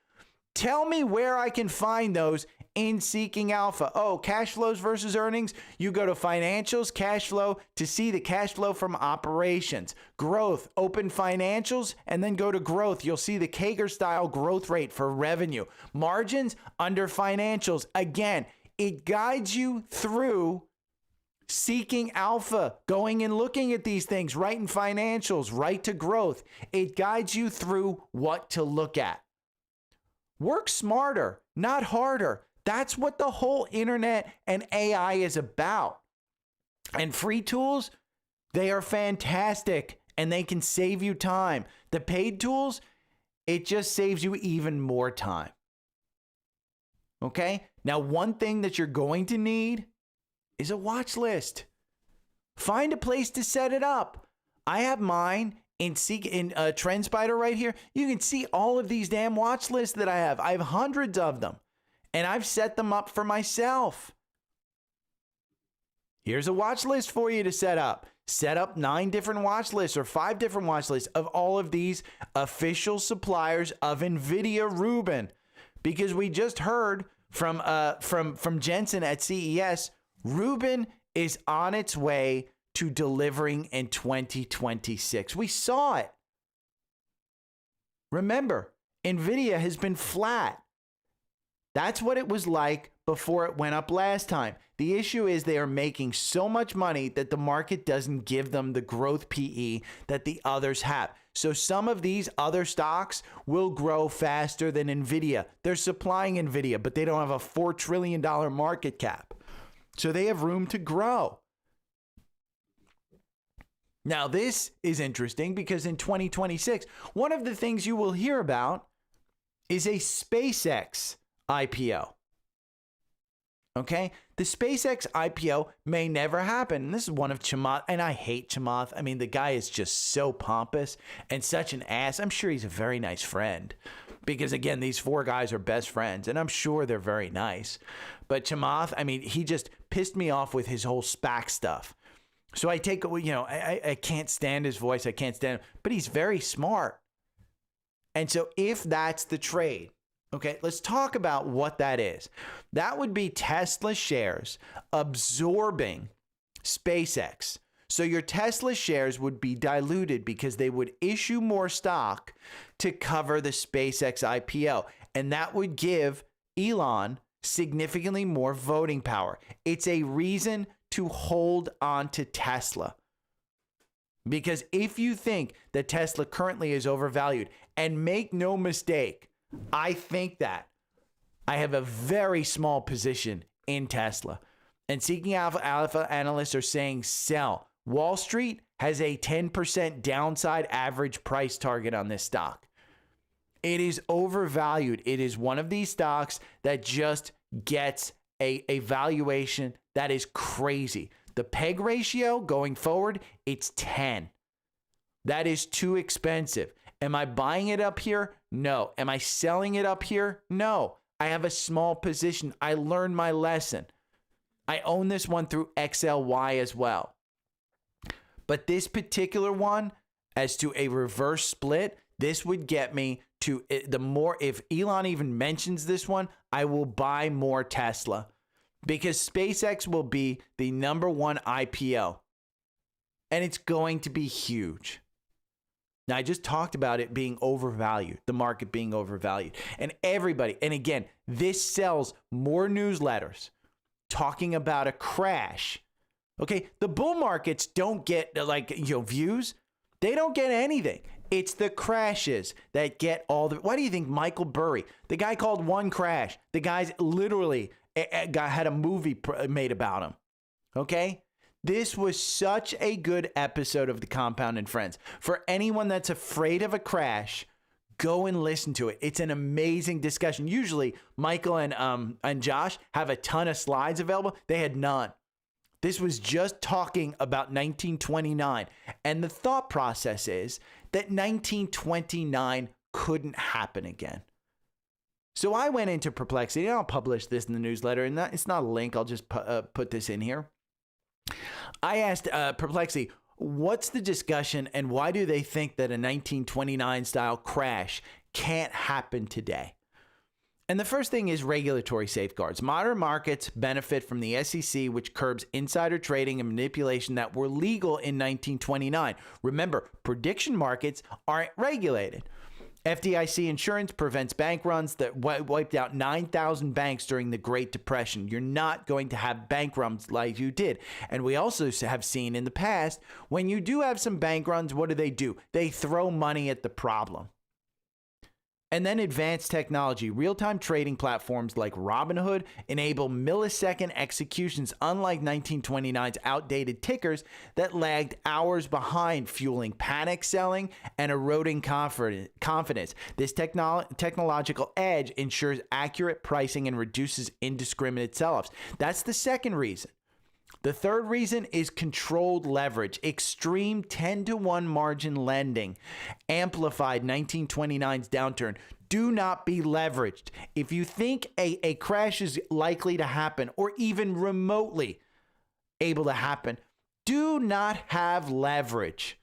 Tell me where I can find those in Seeking Alpha. Oh, cash flows versus earnings. You go to financials, cash flow to see the cash flow from operations. Growth, open financials, and then go to growth. You'll see the Kager style growth rate for revenue. Margins under financials. Again, it guides you through Seeking Alpha, going and looking at these things, right in financials, right to growth. It guides you through what to look at. Work smarter, not harder. That's what the whole internet and AI is about. And free tools, they are fantastic and they can save you time. The paid tools, it just saves you even more time. Okay? Now, one thing that you're going to need is a watch list. Find a place to set it up. I have mine in Trendspider right here. You can see all of these damn watch lists that I have. I have hundreds of them, and I've set them up for myself. Here's a watch list for you to set up. Set up 9 different watch lists or 5 different watch lists of all of these official suppliers of NVIDIA Rubin, because we just heard from Jensen at CES. Rubin is on its way to delivering in 2026. We saw it. Remember, NVIDIA has been flat. That's what it was like before it went up last time. The issue is they are making so much money that the market doesn't give them the growth PE that the others have. So some of these other stocks will grow faster than Nvidia. They're supplying Nvidia, but they don't have a $4 trillion market cap. So they have room to grow. Now, this is interesting because in 2026, one of the things you will hear about is a SpaceX IPO. Okay? The SpaceX IPO may never happen. And this is one of Chamath, and I hate Chamath. I mean, the guy is just so pompous and such an ass. I'm sure he's a very nice friend because, again, these four guys are best friends, and I'm sure they're very nice. But Chamath, I mean, he just pissed me off with his whole SPAC stuff. So I take, I can't stand his voice. I can't stand him, but he's very smart. And so if that's the trade, okay, let's talk about what that is. That would be Tesla shares absorbing SpaceX. So your Tesla shares would be diluted because they would issue more stock to cover the SpaceX IPO. And that would give Elon significantly more voting power. It's a reason to hold on to Tesla. Because if you think that Tesla currently is overvalued, and make no mistake, I think that I have a very small position in Tesla. And Seeking Alpha analysts are saying sell. Wall Street has a 10% downside average price target on this stock. It is overvalued. It is one of these stocks that just gets a valuation that is crazy. The PEG ratio going forward, it's 10. That is too expensive. Am I buying it up here? No. Am I selling it up here? No. I have a small position. I learned my lesson. I own this one through XLY as well. But this particular one, as to a reverse split, this would get me to the more, if Elon even mentions this one, I will buy more Tesla because SpaceX will be the #1 IPO and it's going to be huge. Now, I just talked about it being overvalued, the market being overvalued, and everybody, and again, this sells more newsletters talking about a crash. Okay, the bull markets don't get views. They don't get anything. It's the crashes that get all the. Why do you think Michael Burry, the guy called One Crash, the guy's literally had a movie made about him? Okay, this was such a good episode of The Compound and Friends. For anyone that's afraid of a crash, go and listen to it. It's an amazing discussion. Usually, Michael and Josh have a ton of slides available. They had none. This was just talking about 1929. And the thought process is that 1929 couldn't happen again. So I went into perplexity, and I'll publish this in the newsletter. And it's not a link. I'll just put this in here. I asked Perplexity, what's the discussion and why do they think that a 1929 style crash can't happen today? And the first thing is regulatory safeguards. Modern markets benefit from the SEC, which curbs insider trading and manipulation that were legal in 1929. Remember, prediction markets aren't regulated. FDIC insurance prevents bank runs that wiped out 9,000 banks during the Great Depression. You're not going to have bank runs like you did. And we also have seen in the past, when you do have some bank runs, what do? They throw money at the problem. And then advanced technology. Real-time trading platforms like Robinhood enable millisecond executions, unlike 1929's outdated tickers that lagged hours behind, fueling panic selling and eroding confidence. This technological edge ensures accurate pricing and reduces indiscriminate sell-offs. That's the second reason. The third reason is controlled leverage. Extreme 10-to-1 margin lending amplified 1929's downturn. Do not be leveraged. If you think a crash is likely to happen or even remotely able to happen, do not have leverage.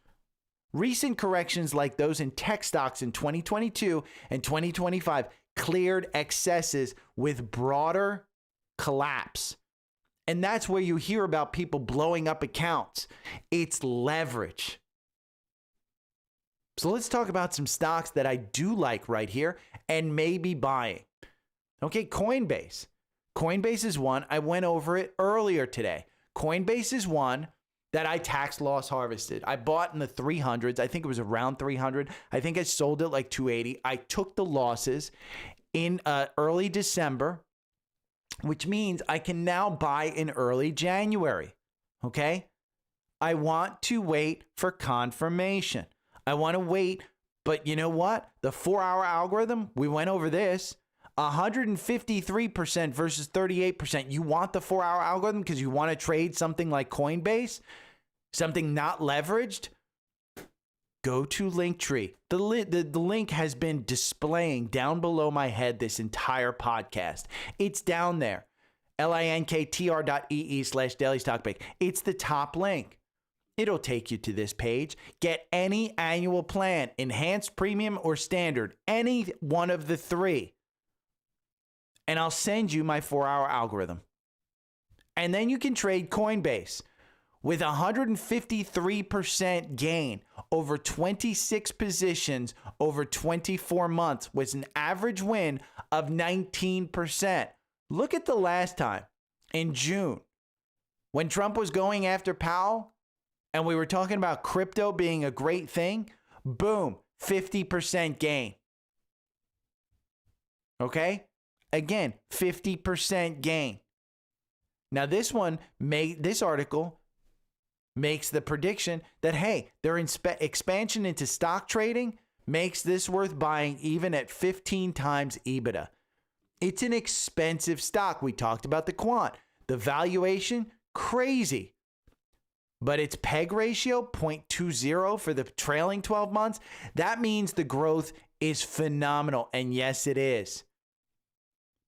Recent corrections like those in tech stocks in 2022 and 2025 cleared excesses with broader collapse. And that's where you hear about people blowing up accounts. It's leverage. So let's talk about some stocks that I do like right here and maybe buying. Okay, Coinbase. Coinbase is one. I went over it earlier today. Coinbase is one that I tax loss harvested. I bought in the 300s. I think it was around 300. I think I sold it like 280. I took the losses in early December, which means I can now buy in early January. Okay? I want to wait for confirmation. I want to wait, but you know what? The 4-hour algorithm, we went over this, 153% versus 38%. You want the 4-hour algorithm because you want to trade something like Coinbase, something not leveraged? Go to Linktree. The link has been displaying down below my head this entire podcast. It's down there. linktr.ee/dailystockpick. It's the top link. It'll take you to this page. Get any annual plan, enhanced, premium, or standard, any one of the three. And I'll send you my 4-hour algorithm. And then you can trade Coinbase with 153% gain over 26 positions over 24 months with an average win of 19%. Look at the last time in June when Trump was going after Powell and we were talking about crypto being a great thing. Boom, 50% gain. Okay? Again, 50% gain. Now this article makes the prediction that, hey, their expansion into stock trading makes this worth buying even at 15 times EBITDA. It's an expensive stock. We talked about the quant. The valuation, crazy. But its PEG ratio, 0.20 for the trailing 12 months, that means the growth is phenomenal. And yes, it is.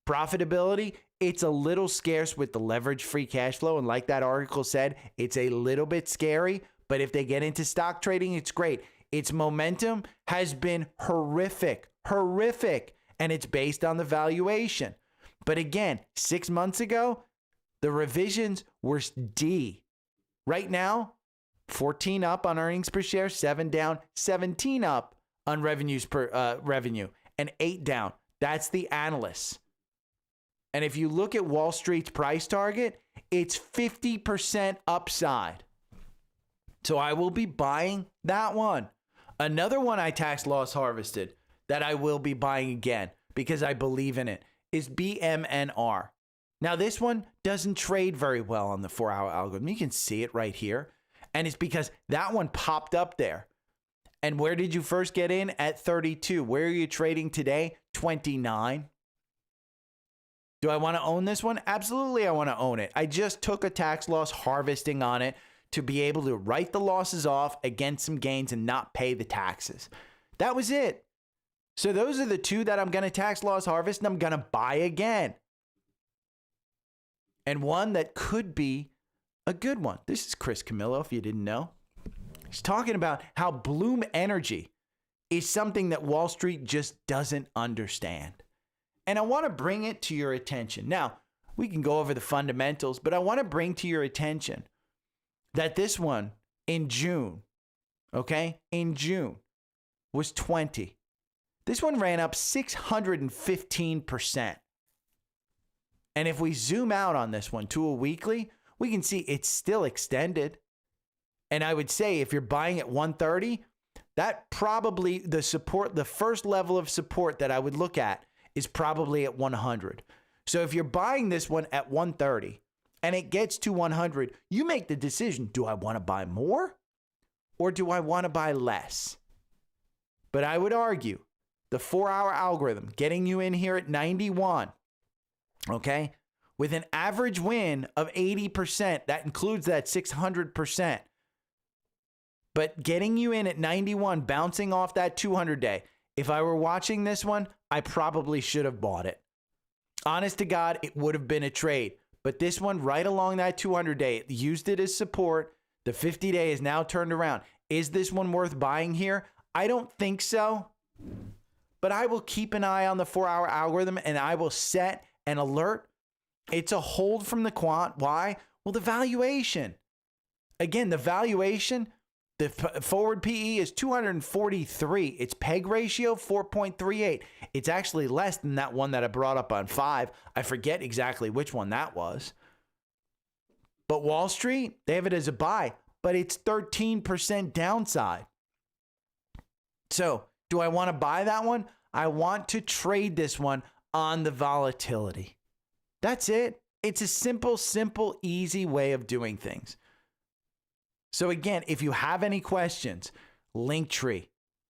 Profitability, it's a little scarce with the leverage free cash flow. And like that article said, it's a little bit scary. But if they get into stock trading, it's great. Its momentum has been horrific. And it's based on the valuation. But again, 6 months ago, the revisions were D. Right now, 14 up on earnings per share, 7 down, 17 up on revenues per revenue, and 8 down. That's the analysts. And if you look at Wall Street's price target, it's 50% upside. So I will be buying that one. Another one I tax loss harvested that I will be buying again because I believe in it is BMNR. Now, this one doesn't trade very well on the 4-hour algorithm. You can see it right here. And it's because that one popped up there. And where did you first get in? At 32. Where are you trading today? 29. Do I want to own this one? Absolutely, I want to own it. I just took a tax loss harvesting on it to be able to write the losses off against some gains and not pay the taxes. That was it. So those are the two that I'm going to tax loss harvest and I'm going to buy again. And one that could be a good one. This is Chris Camillo, if you didn't know. He's talking about how Bloom Energy is something that Wall Street just doesn't understand. And I want to bring it to your attention. Now, we can go over the fundamentals, but I want to bring to your attention that this one in June, okay, in June was 20. This one ran up 615%. And if we zoom out on this one to a weekly, we can see it's still extended. And I would say if you're buying at 130, that probably the first level of support that I would look at is probably at 100. So if you're buying this one at 130 and it gets to 100, you make the decision, do I want to buy more or do I want to buy less? But I would argue the 4-hour algorithm getting you in here at 91, okay, with an average win of 80%, that includes that 600%. But getting you in at 91, bouncing off that 200-day, if I were watching this one, I probably should have bought it. Honest to God, it would have been a trade. But this one, right along that 200-day, used it as support. The 50-day is now turned around. Is this one worth buying here? I don't think so. But I will keep an eye on the 4-hour algorithm, and I will set an alert. It's a hold from the quant. Why? Well, the valuation. Again, the valuation The forward PE is 243. Its PEG ratio, 4.38. It's actually less than that one that I brought up on 5. I forget exactly which one that was. But Wall Street, they have it as a buy, but it's 13% downside. So do I want to buy that one? I want to trade this one on the volatility. That's it. It's a simple, easy way of doing things. So again, if you have any questions, Linktree,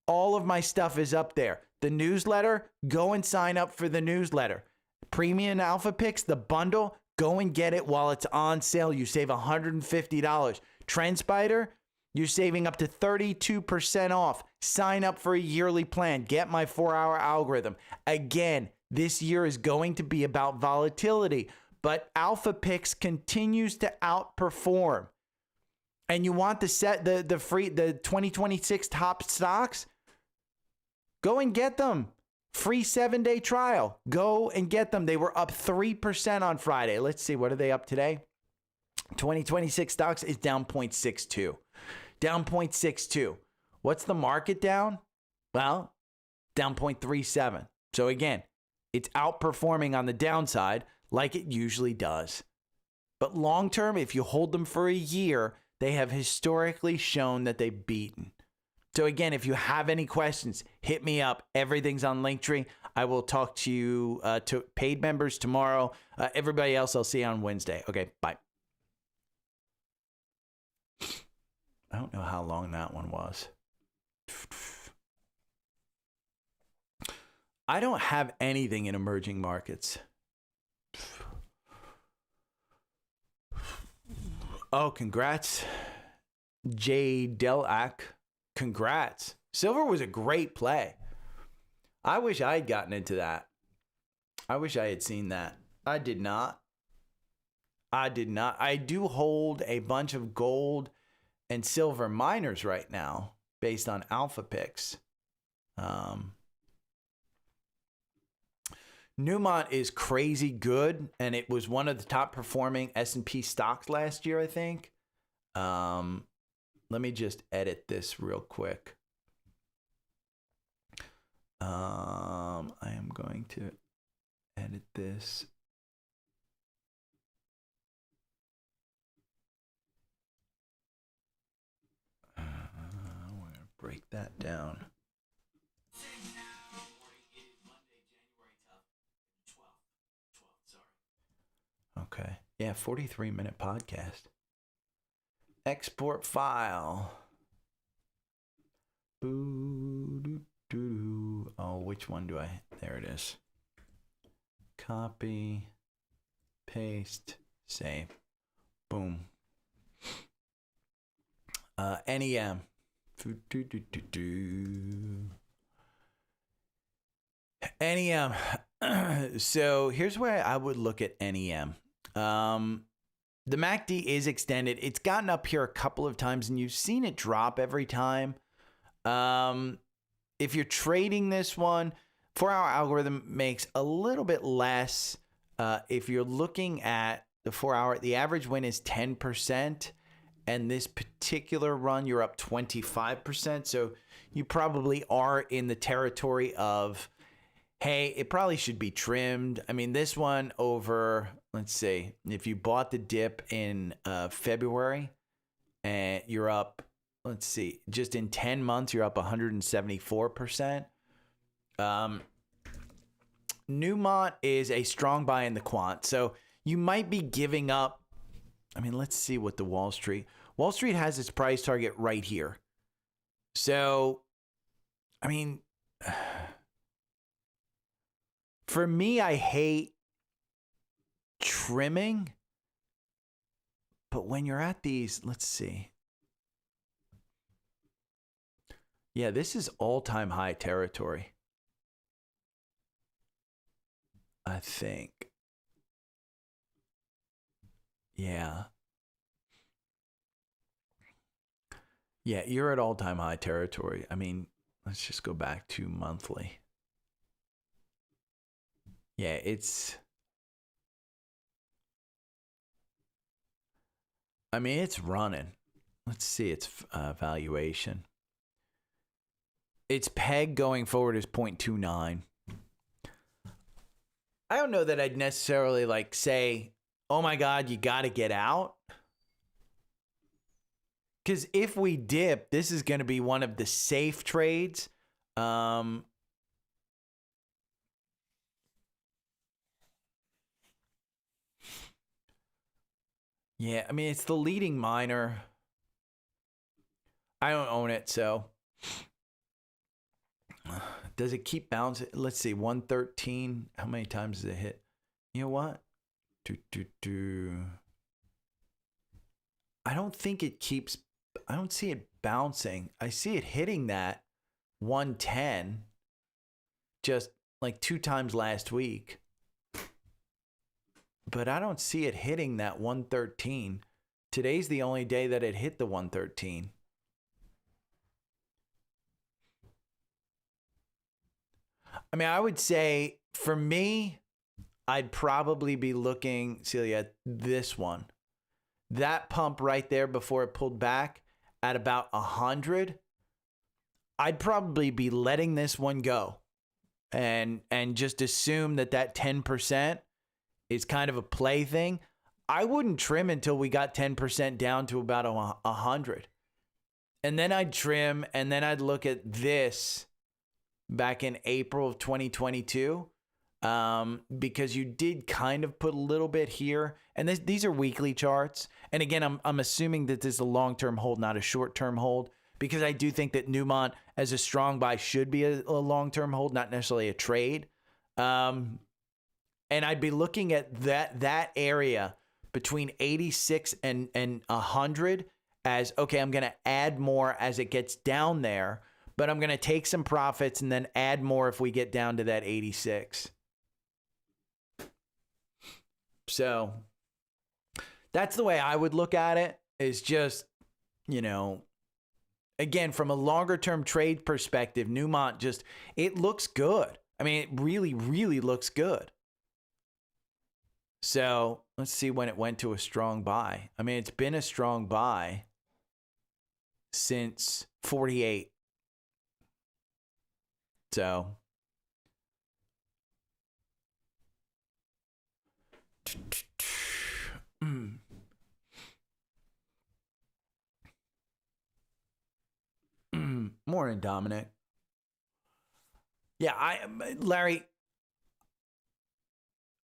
all of my stuff is up there. The newsletter, go and sign up for the newsletter. Premium Alpha Picks, the bundle, go and get it while it's on sale. You save $150. Trendspider, you're saving up to 32% off. Sign up for a yearly plan. Get my 4-hour algorithm. Again, this year is going to be about volatility, but Alpha Picks continues to outperform. And you want to set the 2026 top stocks? Go and get them. Free 7-day trial. Go and get them. They were up 3% on Friday. Let's see, what are they up today? 2026 stocks is down 0.62. Down 0.62. What's the market down? Well, down 0.37. So again, it's outperforming on the downside like it usually does. But long term, if you hold them for a year, they have historically shown that they've beaten. So again, if you have any questions, hit me up. Everything's on Linktree. I will talk to you to paid members tomorrow. Everybody else, I'll see you on Wednesday. Okay, bye. I don't know how long that one was. I don't have anything in emerging markets. Oh, congrats, Jay Delac. Congrats. Silver was a great play. I wish I had gotten into that. I wish I had seen that. I did not. I do hold a bunch of gold and silver miners right now based on Alpha Picks. Newmont is crazy good, and it was one of the top performing S&P stocks last year, I think. Let me just edit this real quick. I am going to edit this. I'm going to break that down. Okay. Yeah, 43-minute podcast. Export file. Oh, which one do I? There it is. Copy, paste, save. Boom. NEM. NEM. So here's where I would look at NEM. The MACD is extended. It's gotten up here a couple of times, and you've seen it drop every time. If you're trading this one, 4-hour algorithm makes a little bit less. If you're looking at the 4-hour, the average win is 10%, and this particular run, you're up 25%. So you probably are in the territory of, hey, it probably should be trimmed. I mean, this one over, let's see, if you bought the dip in February and you're up, let's see, just in 10 months, you're up 174%. Newmont is a strong buy in the quant. So you might be giving up. I mean, let's see what the Wall Street has its price target right here. So, I mean, for me, I hate trimming, but when you're at these, let's see. Yeah, this is all-time high territory, I think. Yeah. Yeah, you're at all-time high territory. I mean, let's just go back to monthly. Yeah, it's running. let's see its valuation. Its peg going forward is 0.29. I don't know that I'd necessarily like say, oh my God, you got to get out. Because if we dip, this is going to be one of the safe trades. Yeah, I mean, it's the leading miner. I don't own it, so. Does it keep bouncing? Let's see, 113. How many times does it hit? You know what? I don't think it keeps, I don't see it bouncing. I see it hitting that 110 just like 2 times last week. But I don't see it hitting that 113. Today's the only day that it hit the 113. I mean, I would say for me, I'd probably be looking, Celia, at this one. That pump right there before it pulled back at about 100. I'd probably be letting this one go and just assume that 10% is kind of a play thing. I wouldn't trim until we got 10% down to about 100. And then I'd trim, and then I'd look at this back in April of 2022, because you did kind of put a little bit here. And these are weekly charts. And again, I'm assuming that this is a long-term hold, not a short-term hold, because I do think that Newmont as a strong buy should be a long-term hold, not necessarily a trade. And I'd be looking at that area between 86 and 100 as, okay, I'm going to add more as it gets down there, but I'm going to take some profits and then add more if we get down to that 86. So that's the way I would look at it, is just, you know, again, from a longer term trade perspective, Newmont just, it looks good. I mean, it really, really looks good. So let's see when it went to a strong buy. I mean, it's been a strong buy since 48. So morning, Dominic. Yeah, Larry,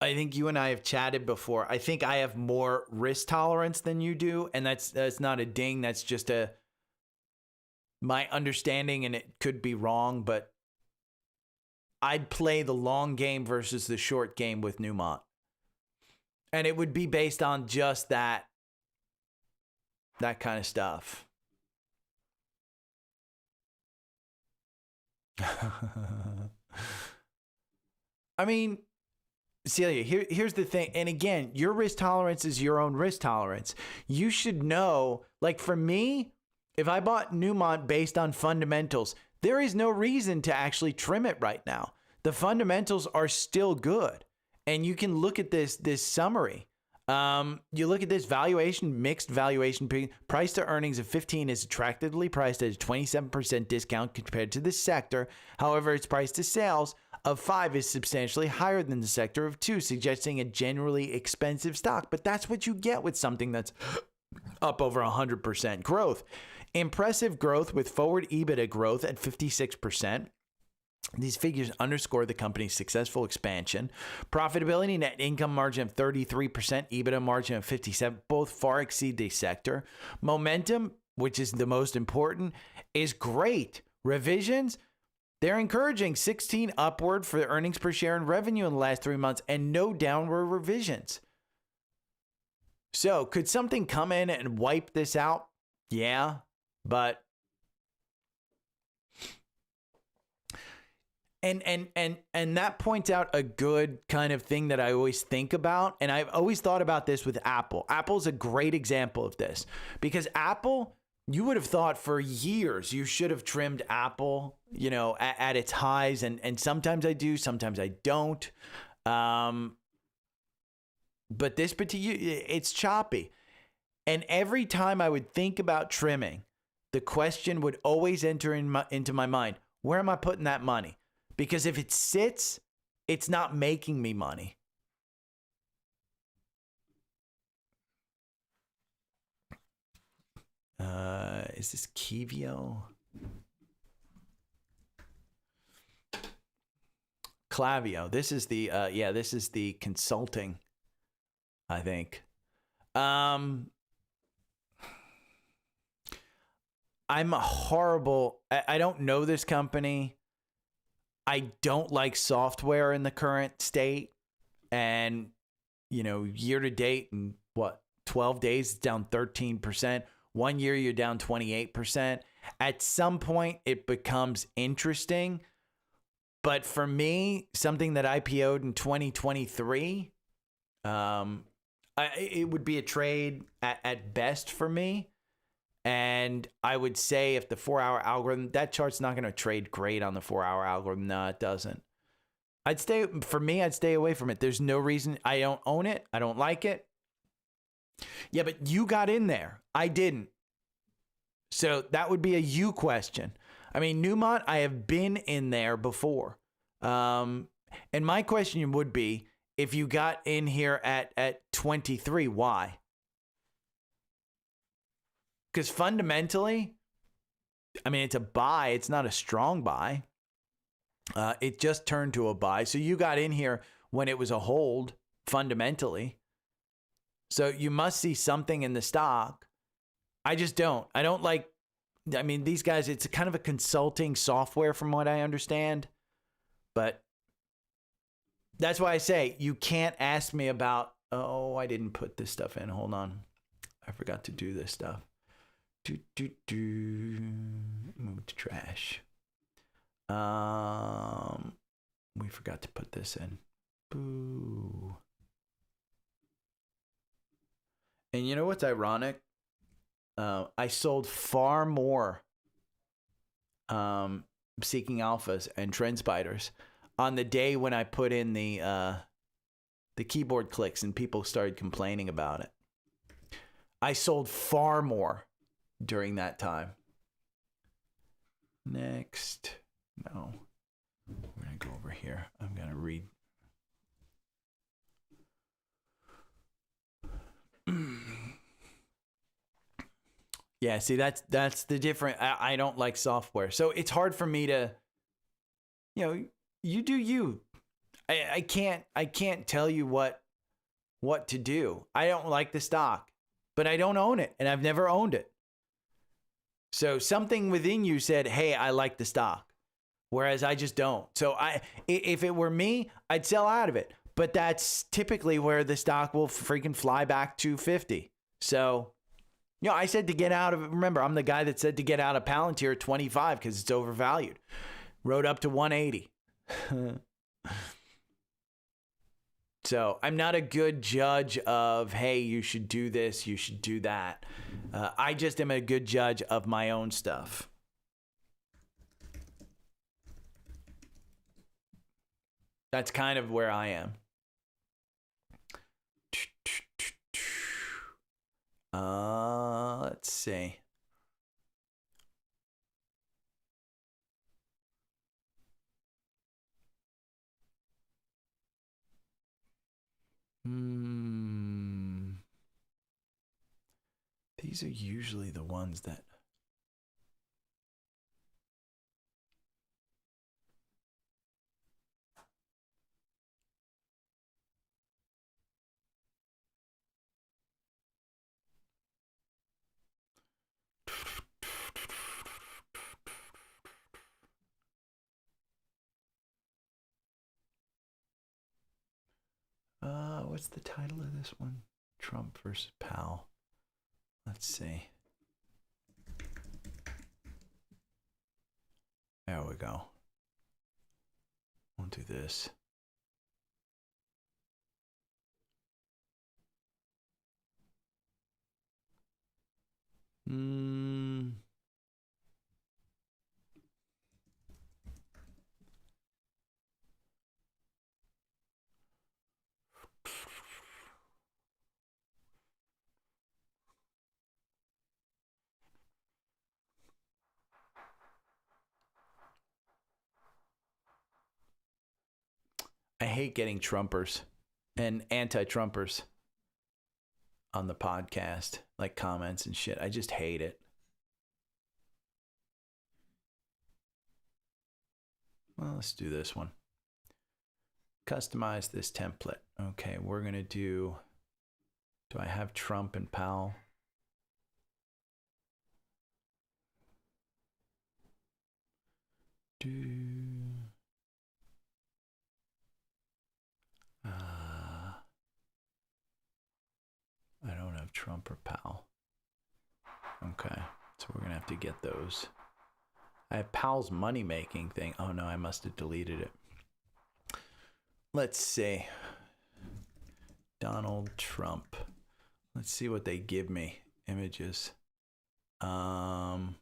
I think you and I have chatted before. I think I have more risk tolerance than you do, and that's not a ding. That's just my understanding, and it could be wrong, but I'd play the long game versus the short game with Newmont. And it would be based on just that kind of stuff. I mean, Celia, here's the thing. And again, your risk tolerance is your own risk tolerance. You should know, like for me, if I bought Newmont based on fundamentals, there is no reason to actually trim it right now. The fundamentals are still good. And you can look at this summary. You look at this valuation, mixed valuation, price to earnings of 15 is attractively priced at a 27% discount compared to the sector. However, its price to sales of 5 is substantially higher than the sector of 2, suggesting a generally expensive stock. But that's what you get with something that's up over 100% growth. Impressive growth with forward EBITDA growth at 56%. These figures underscore the company's successful expansion. Profitability, net income margin of 33%, EBITDA margin of 57%, both far exceed the sector. Momentum, which is the most important, is great. Revisions, they're encouraging 16 upward for the earnings per share and revenue in the last 3 months and no downward revisions. So could something come in and wipe this out? Yeah, but And that points out a good kind of thing that I always think about. And I've always thought about this with Apple. Apple's a great example of this, because Apple, you would have thought for years you should have trimmed Apple, you know, at its highs. And sometimes I do, sometimes I don't. But this particular, it's choppy. And every time I would think about trimming, the question would always enter into my mind, where am I putting that money? Because if it sits, it's not making me money. Is this Kivio? Clavio. This is the this is the consulting, I think. I'm a horrible, I don't know this company. I don't like software in the current state. And, you know, year to date and 12 days, it's down 13%. 1 year, you're down 28%. At some point, it becomes interesting. But for me, something that IPO'd in 2023, it would be a trade at best for me. And I would say if the 4-hour algorithm, that chart's not going to trade great on the 4-hour algorithm. No, it doesn't. I'd stay away from it. There's no reason. I don't own it. I don't like it. Yeah, but you got in there. I didn't. So that would be a you question. I mean, Newmont, I have been in there before. And my question would be, if you got in here at 23, why? Because fundamentally, I mean, it's a buy. It's not a strong buy. It just turned to a buy. So you got in here when it was a hold, fundamentally. So you must see something in the stock. I just don't. I don't like, I mean, these guys, it's kind of a consulting software from what I understand. But that's why I say you can't ask me about, oh, I didn't put this stuff in. Hold on. I forgot to do this stuff. Move to trash. We forgot to put this in. Boo. And you know what's ironic? I sold far more Seeking Alphas and Trendspiders on the day when I put in the keyboard clicks and people started complaining about it. I sold far more during that time. Next. No. We're going to go over here. I'm going to read. Yeah, see, that's the different. I don't like software. So it's hard for me to, you know, you do you. I can't tell you what to do. I don't like the stock, but I don't own it, and I've never owned it. So something within you said, hey, I like the stock, whereas I just don't. So if it were me, I'd sell out of it. But that's typically where the stock will freaking fly back to 50. So, you know, I said to get out of it. Remember, I'm the guy that said to get out of Palantir at 25 because it's overvalued. Rode up to 180. So I'm not a good judge of, hey, you should do this, you should do that. I just am a good judge of my own stuff. That's kind of where I am. Let's see. These are usually the ones that what's the title of this one? Trump versus Powell. Let's see. There we go. We'll do this. hate getting Trumpers and anti-Trumpers on the podcast, like comments and shit. I just hate it. Well, let's do this one. Customize this template. Okay, we're going to do I have Trump and Powell? I don't have Trump or Powell. Okay, so we're going to have to get those. I have Powell's money making thing. Oh no, I must have deleted it. Let's see. Donald Trump. Let's see what they give me. Images. Let's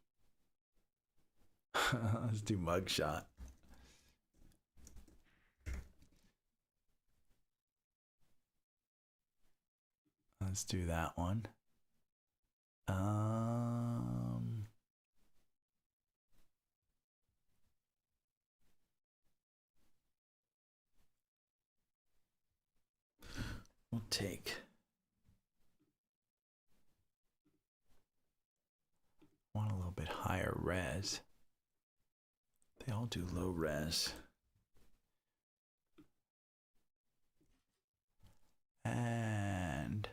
do mugshot. Let's do that one. We'll take one a little bit higher res. They all do low res. And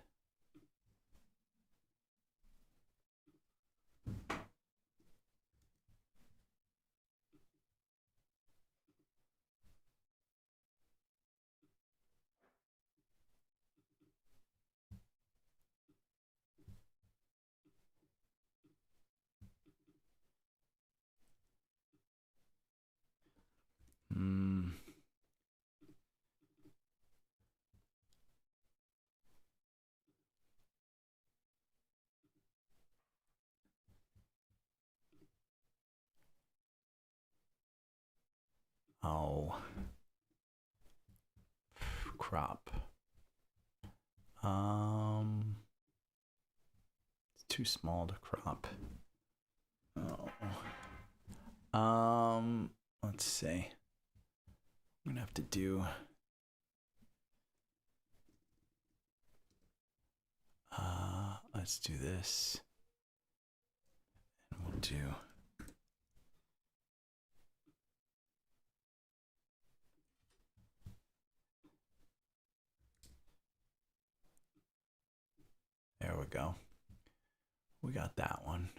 oh, crop. It's too small to crop. Oh. Let's see. I'm gonna have to do. Let's do this, and we'll do. There we go. We got that one.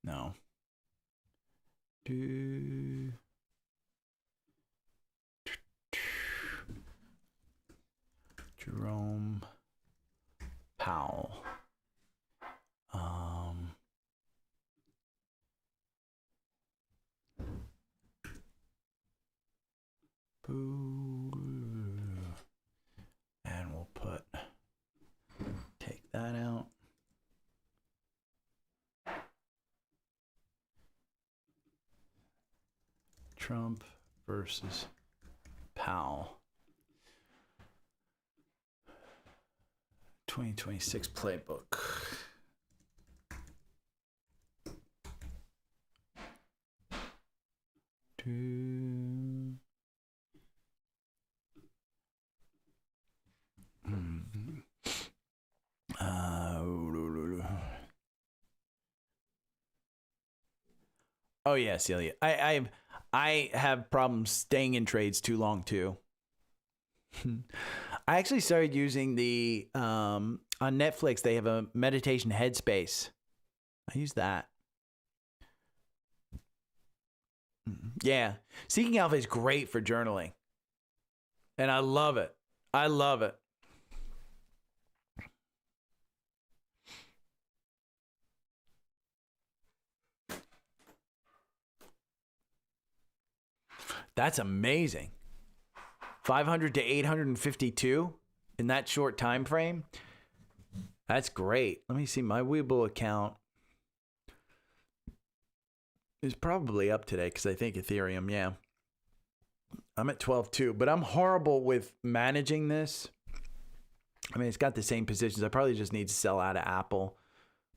No. Jerome Powell. And we'll take that out. Trump versus Powell. 2026 playbook. Oh yeah, Celia. I have problems staying in trades too long too. I actually started using the on Netflix. They have a meditation headspace. I use that. Yeah, Seeking Alpha is great for journaling, and I love it. I love it. That's amazing. 500 to 852 in that short time frame. That's great. Let me see. My Webull account is probably up today because I think Ethereum, yeah. I'm at 12.2, but I'm horrible with managing this. I mean, it's got the same positions. I probably just need to sell out of Apple.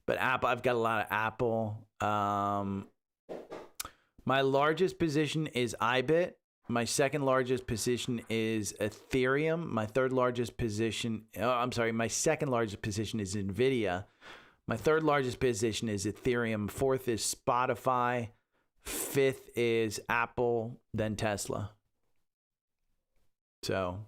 But Apple, I've got a lot of Apple. My largest position is IBIT. My second largest position is Ethereum. My third largest position, my second largest position is NVIDIA. My third largest position is Ethereum. Fourth is Spotify. Fifth is Apple, then Tesla. So,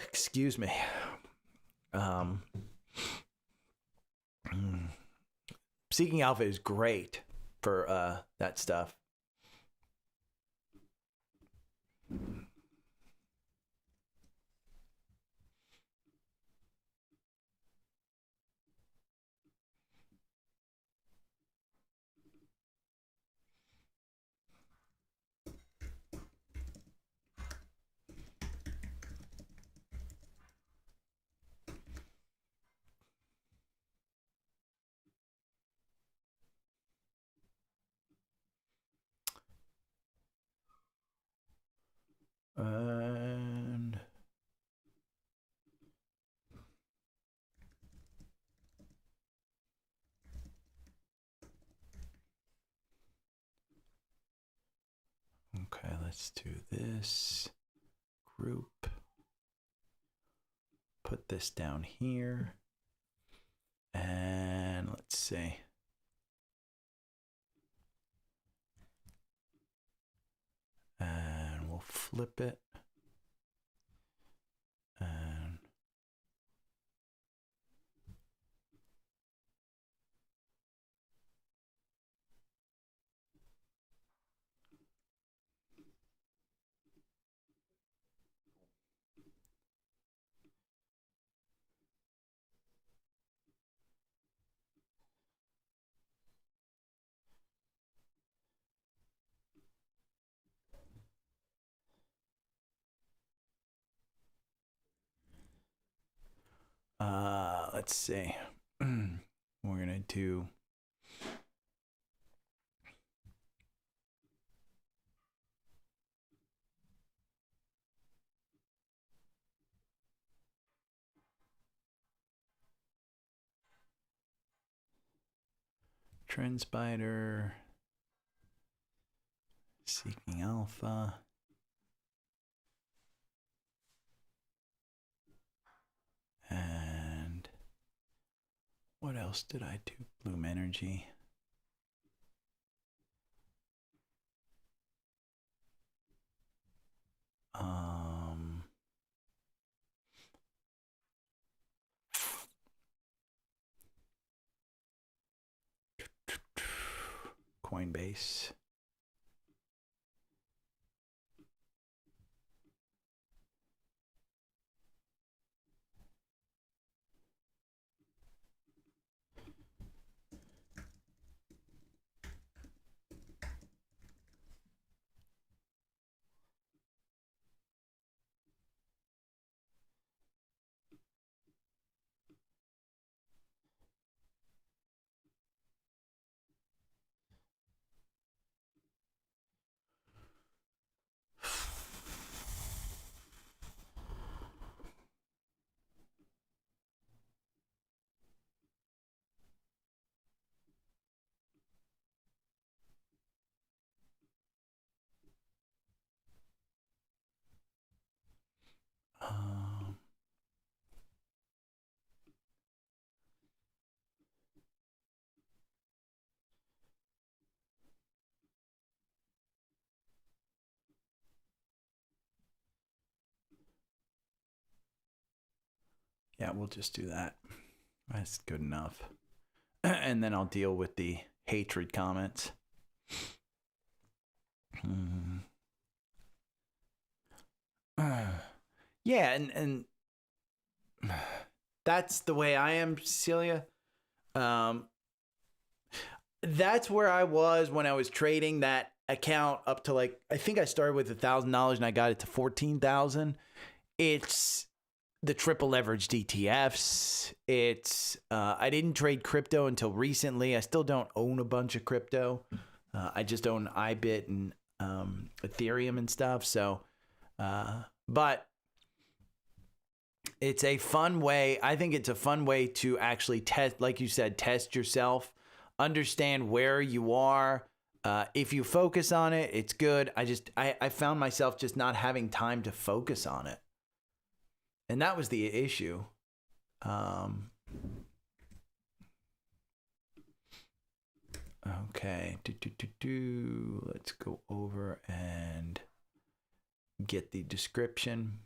excuse me. Seeking Alpha is great for that stuff. And okay, let's do this group. Put this down here. And let's see. And we'll flip it. And let's see. We're gonna do Trendspider, Seeking Alpha. And what else did I do? Bloom Energy. Coinbase. Yeah, we'll just do that. That's good enough. And then I'll deal with the hatred comments. Yeah, and that's the way I am, Cecilia. That's where I was when I was trading that account up to, like, I think I started with $1,000 and I got it to 14,000. It's the triple leveraged ETFs. It's I didn't trade crypto until recently. I still don't own a bunch of crypto. I just own IBIT and Ethereum and stuff. So, but It's a fun way. I think it's a fun way to actually test, like you said, test yourself, understand where you are. If you focus on it, it's good. I found myself just not having time to focus on it. And that was the issue. Okay. Let's go over and get the description.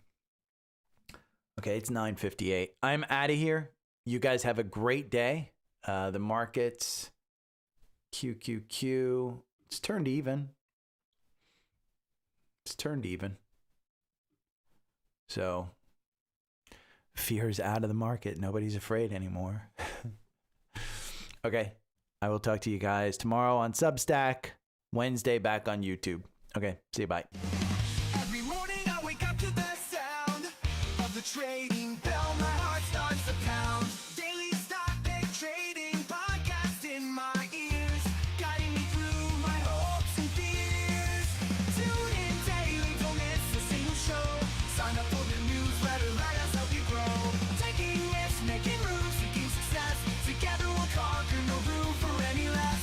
Okay, it's 9:58. I'm out of here. You guys have a great day. The markets, QQQ, it's turned even. It's turned even. So, fear is out of the market. Nobody's afraid anymore. Okay, I will talk to you guys tomorrow on Substack, Wednesday back on YouTube. Okay, see you, bye. Every morning I wake up to the sound of the trading bell. My heart starts to pound. Daily stock pick trading podcast in my ears, guiding me through my hopes and fears. Tune in daily, don't miss a single show. Sign up for the newsletter, let us help you grow. Taking risks, making moves, seeking success. Together we'll conquer, no room for any less.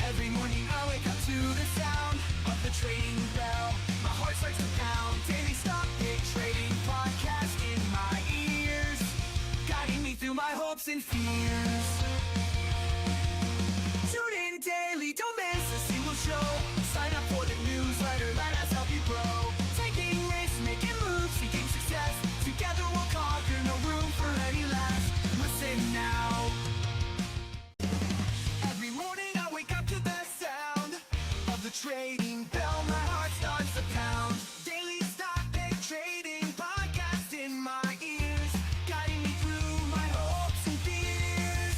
Every morning I wake up to the sound of the trading bell. My heart starts to pound. Daily stock pick trading podcast in my ears, guiding me through my hopes and fears. Tune in daily, don't miss a single show. Sign up for the newsletter, let us help you grow. Taking risks, making moves, seeking success. Together we'll conquer, no room for any less. Listen now. Every morning I wake up to the sound of the trading bell. My heart starts to pound. Daily stock pick trading podcast in my ears, guiding me through my hopes and fears.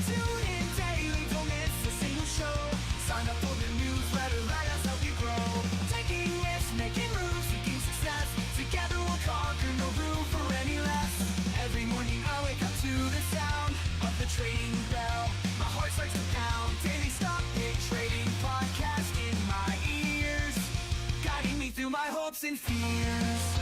Tune in daily, don't miss a single show. Sign up for the newsletter, let us help you grow. Taking risks, making moves, seeking success. Together we'll conquer, no room for any less. Every morning I wake up to the sound of the trading bell. My heart starts to pound. Daily stock pick trading podcast in my ears, guiding me through my hopes and fears.